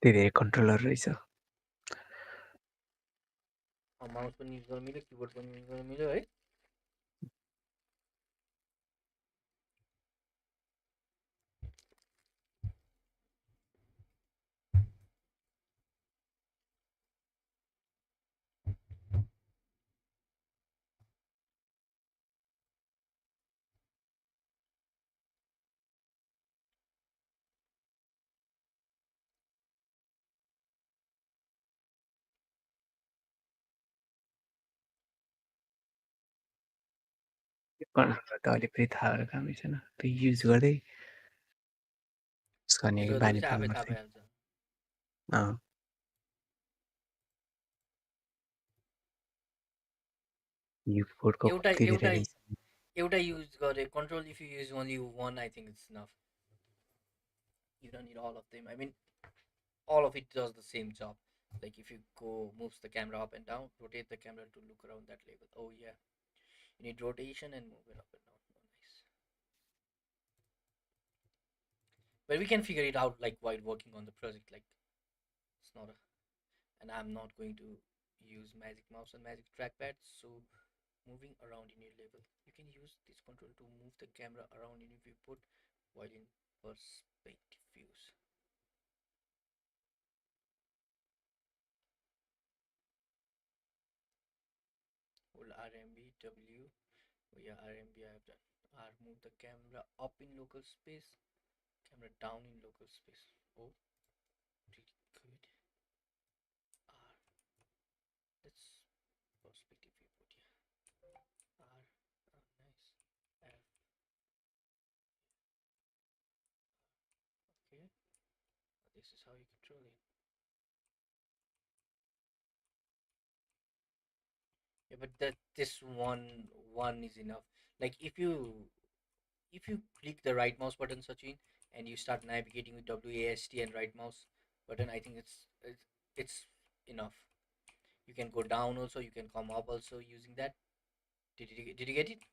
त्यही धेरै कन्ट्रोलर रहेछ। माउस पनि युज गर्न मिल्यो, किबोर्ड पनि युज गर्न मिल्यो है। कन्ट्रोलर त अहिले फेरि थाहा भएर कामै छैन, त्यो युज गर्दै गर्ने युज बानी गर्दैपछि आफै थाहा पाल्नुपर्छ। भइहाल्छ। अँ यो कोडको एउटा कति धेरै एउटा रहेछ। एउटा युज गरे control if you use only one I think it's enough. You don't need all of them. I mean, all of it does the same job. Like if you go moves the camera up and down, rotate the camera to look around that label. Oh yeah, you need rotation and move it up and down. Oh, nice. But we can figure it out like while working on the project. Like it's not a, and I'm not going to use magic mouse and magic trackpad. So moving around in your label, you can use this control to move the camera around in your viewport while in perspective views. Hold RMB W. Oh yeah, RMB I have done. R move the camera up in local space, camera down in local space. Oh, really good. R. Let's perspective viewport. Yeah. R. Oh, nice. F. Okay. This is how you control it. Yeah, but that this one is enough. Like if you click the right mouse button, Sachin, and you start navigating with WASD and right mouse button, I think it's enough. You can go down also, you can come up also using that. Did you get it?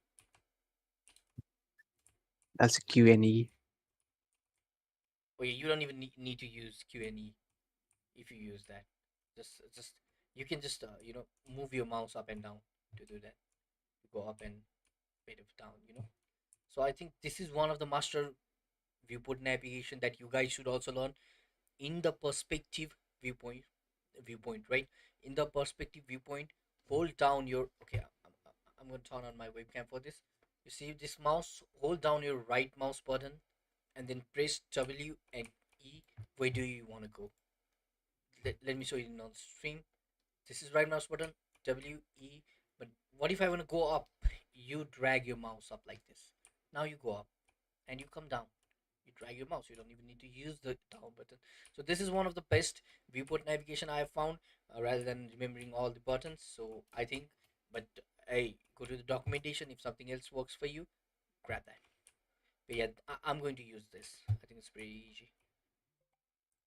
That's Q&E. Oh yeah, you don't even need to use Q&E if you use that. Just you can just move your mouse up and down to do that. You go up and bit of down. So I think this is one of the master viewport navigation that you guys should also learn in the perspective viewpoint. Viewpoint, right? In the perspective viewpoint, hold down your. Okay, I'm going to turn on my webcam for this. You see this mouse, hold down your right mouse button and then press W and E. Where do you want to go? Let me show you on stream. This is right mouse button, W, E. But what if I want to go up? You drag your mouse up like this. Now you go up and you come down. You drag your mouse. You don't even need to use the down button. So this is one of the best viewport navigation I have found, rather than remembering all the buttons. So I think, but hey, go to the documentation. If something else works for you, grab that. But yeah, I'm going to use this. I think it's pretty easy.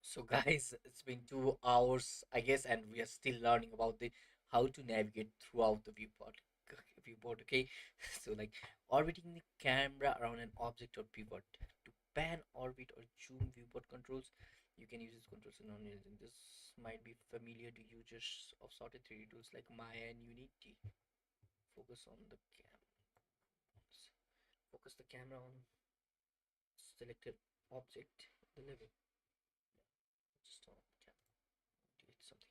So guys, it's been 2 hours, I guess, and we are still learning about the how to navigate throughout the viewport. Okay, so like orbiting the camera around an object or pivot to pan, orbit, or zoom viewport controls. You can use these controls in Unreal Engine. This might be familiar to users of sorted 3D tools like Maya and Unity. Focus on the cam. Focus the camera on selected object. The level. Just on the camera. Delete something.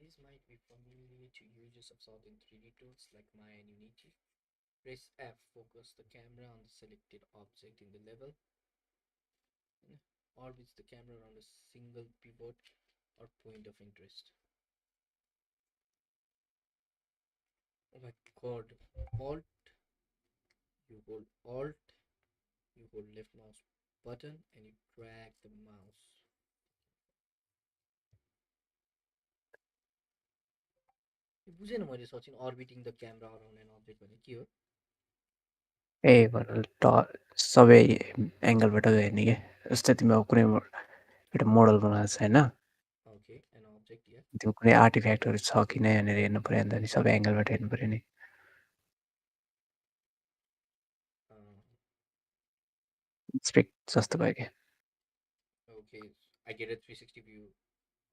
This might be familiar to users of certain 3D tools like Maya and Unity. Press F, focus the camera on the selected object in the level, and orbits the camera around a single pivot or point of interest. Oh my god. Alt, you hold Alt, you hold left mouse button and you drag the mouse. यो बुझेन मैले Sachin orbiting the camera around an object भने के हो ए भनेर सबै एङ्गलबाट हेर्ने क्या जस्तै तिमी अब कुनै एउटा मोडल बनाएको छ होइन okay an object yeah त्यो कुनै आर्टिफ्याक्टहरू छ कि नै भनेर हेर्नु पऱ्यो अन्त नि सबै एङ्गलबाट हेर्नु पऱ्यो नि uh, स्पेक्ट जस्तो भयो क्या okay I get a 360 view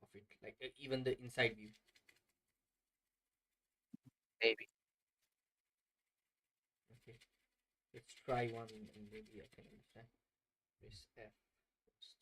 of it like even the inside view maybe okay let's try one and maybe I can understand press F first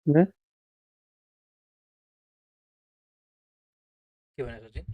ल के भने सचिन?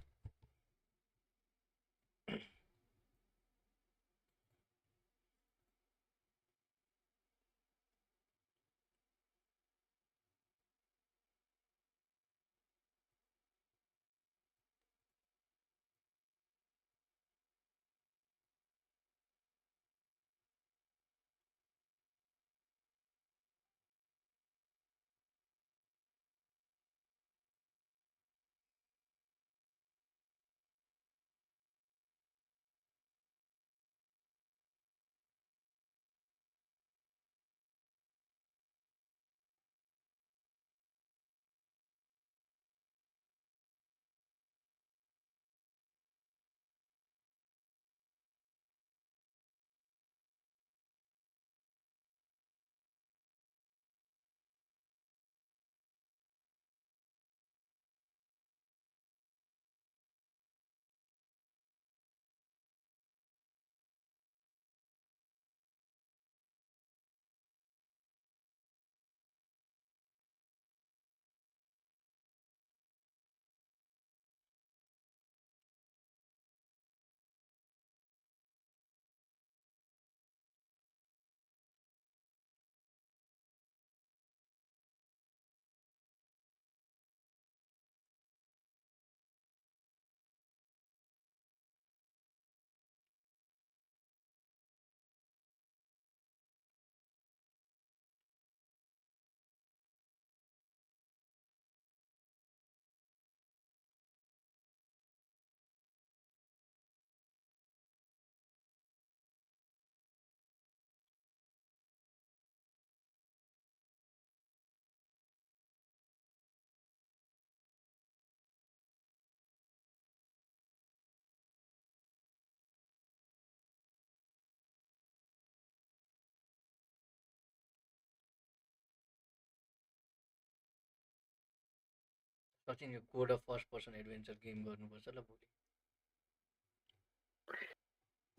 सचिन यो code of first person adventure game गर्नुपर्छ ल भोलि।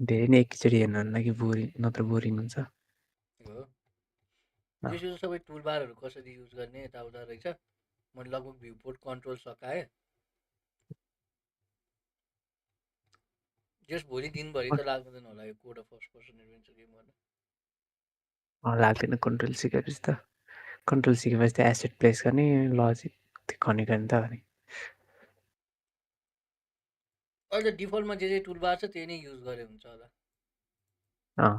धेरै नै एकैचोटि हेर्नु होला कि बोरिङ नत्र बोरिङ हुन्छ। हो त्यसो सबै टुलबारहरू कसरी युज गर्ने यताउता रहेछ। मैले लगभग भ्युपोर्ट कन्ट्रोल सकाएँ। जस भोलि दिनभरि त लाग्दैन होला यो code of first person adventure game गर्न। लाग्दैन कन्ट्रोल सिकेपछि त। कन्ट्रोल सिकेपछि त एसेट प्लेस गर्ने लजिक त्यो खनेको नि त अनि अहिले त डिफल्टमा जे टुलबार छ त्यही नै युज गरे हुन्छ होला। अँ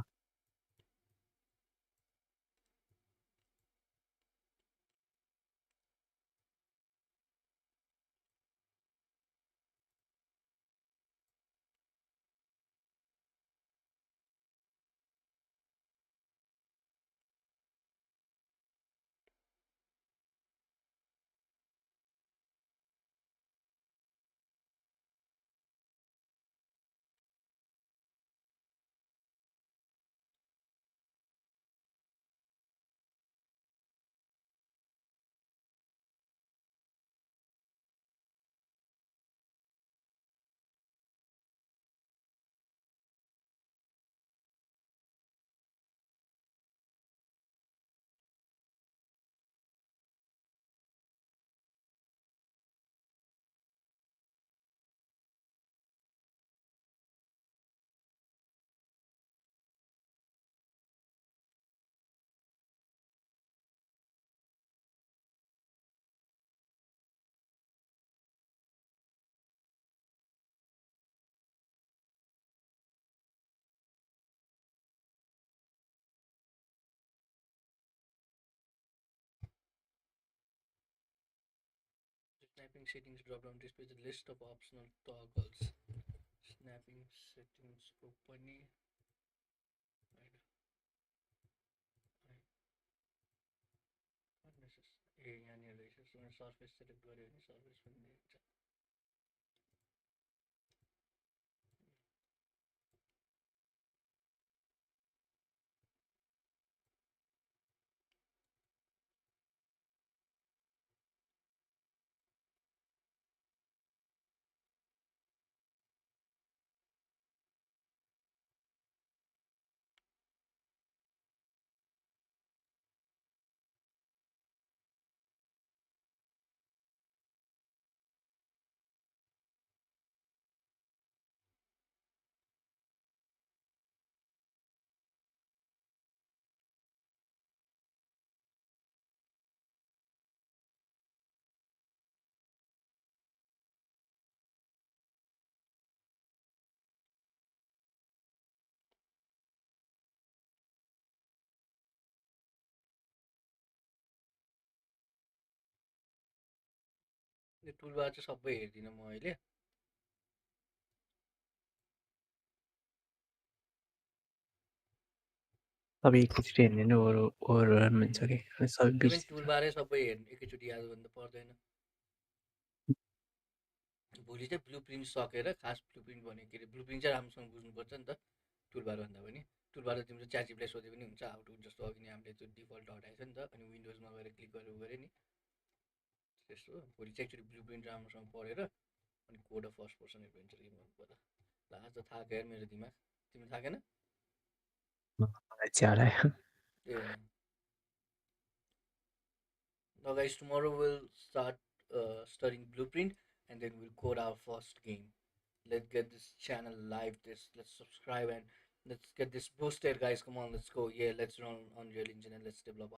Snapping settings drop down displays a list of optional toggles. Snapping settings को पनि ए यहाँनिर रहेछ सर्फेस सेलेक्ट गऱ्यो भने सर्फेस पनि देख्छ। यो टुलबार चाहिँ सबै हेर्दिनँ म अहिले। तपाईँ एकैचोटि हेर्ने नै ओभररन हुन्छ कि सबै त्यो पनि बिर्सिन्छ। टुलबारै सबै हेर्नु एकैचोटि याद गर्नु त पर्दैन। भोलि चाहिँ ब्लु प्रिन्ट सकेर खास ब्लु प्रिन्ट भनेको के अरे ब्लु प्रिन्ट चाहिँ राम्रोसँग बुझ्नुपर्छ नि त टुलबार भन्दा पनि। टुलबार त तिम्रो च्याट जीपीटीलाई सोधे पनि हुन्छ हाउ टु, जस्तो अघि नै हामीले त्यो डिफल्ट हटाएको छ नि त, अनि विन्डोजमा गएर क्लिक गरेर गऱ्यो नि त्यस्तो। भोलि चाहिँ एकचोटि ब्लु प्रिन्ट राम्रोसँग पढेर अनि code of first person adventure game गर्नु पर्ला। ल आज थाक्यो यार मेरो दिमाग, तिमी थाकेन? मलाई चाहिँ हरायो। ए now guys, tomorrow we'll start studying blueprint and then we'll code our first game. Let's get this channel live, this let's subscribe and let's get this boosted guys, come on, let's go. Yeah, let's run on Unreal Engine and let's develop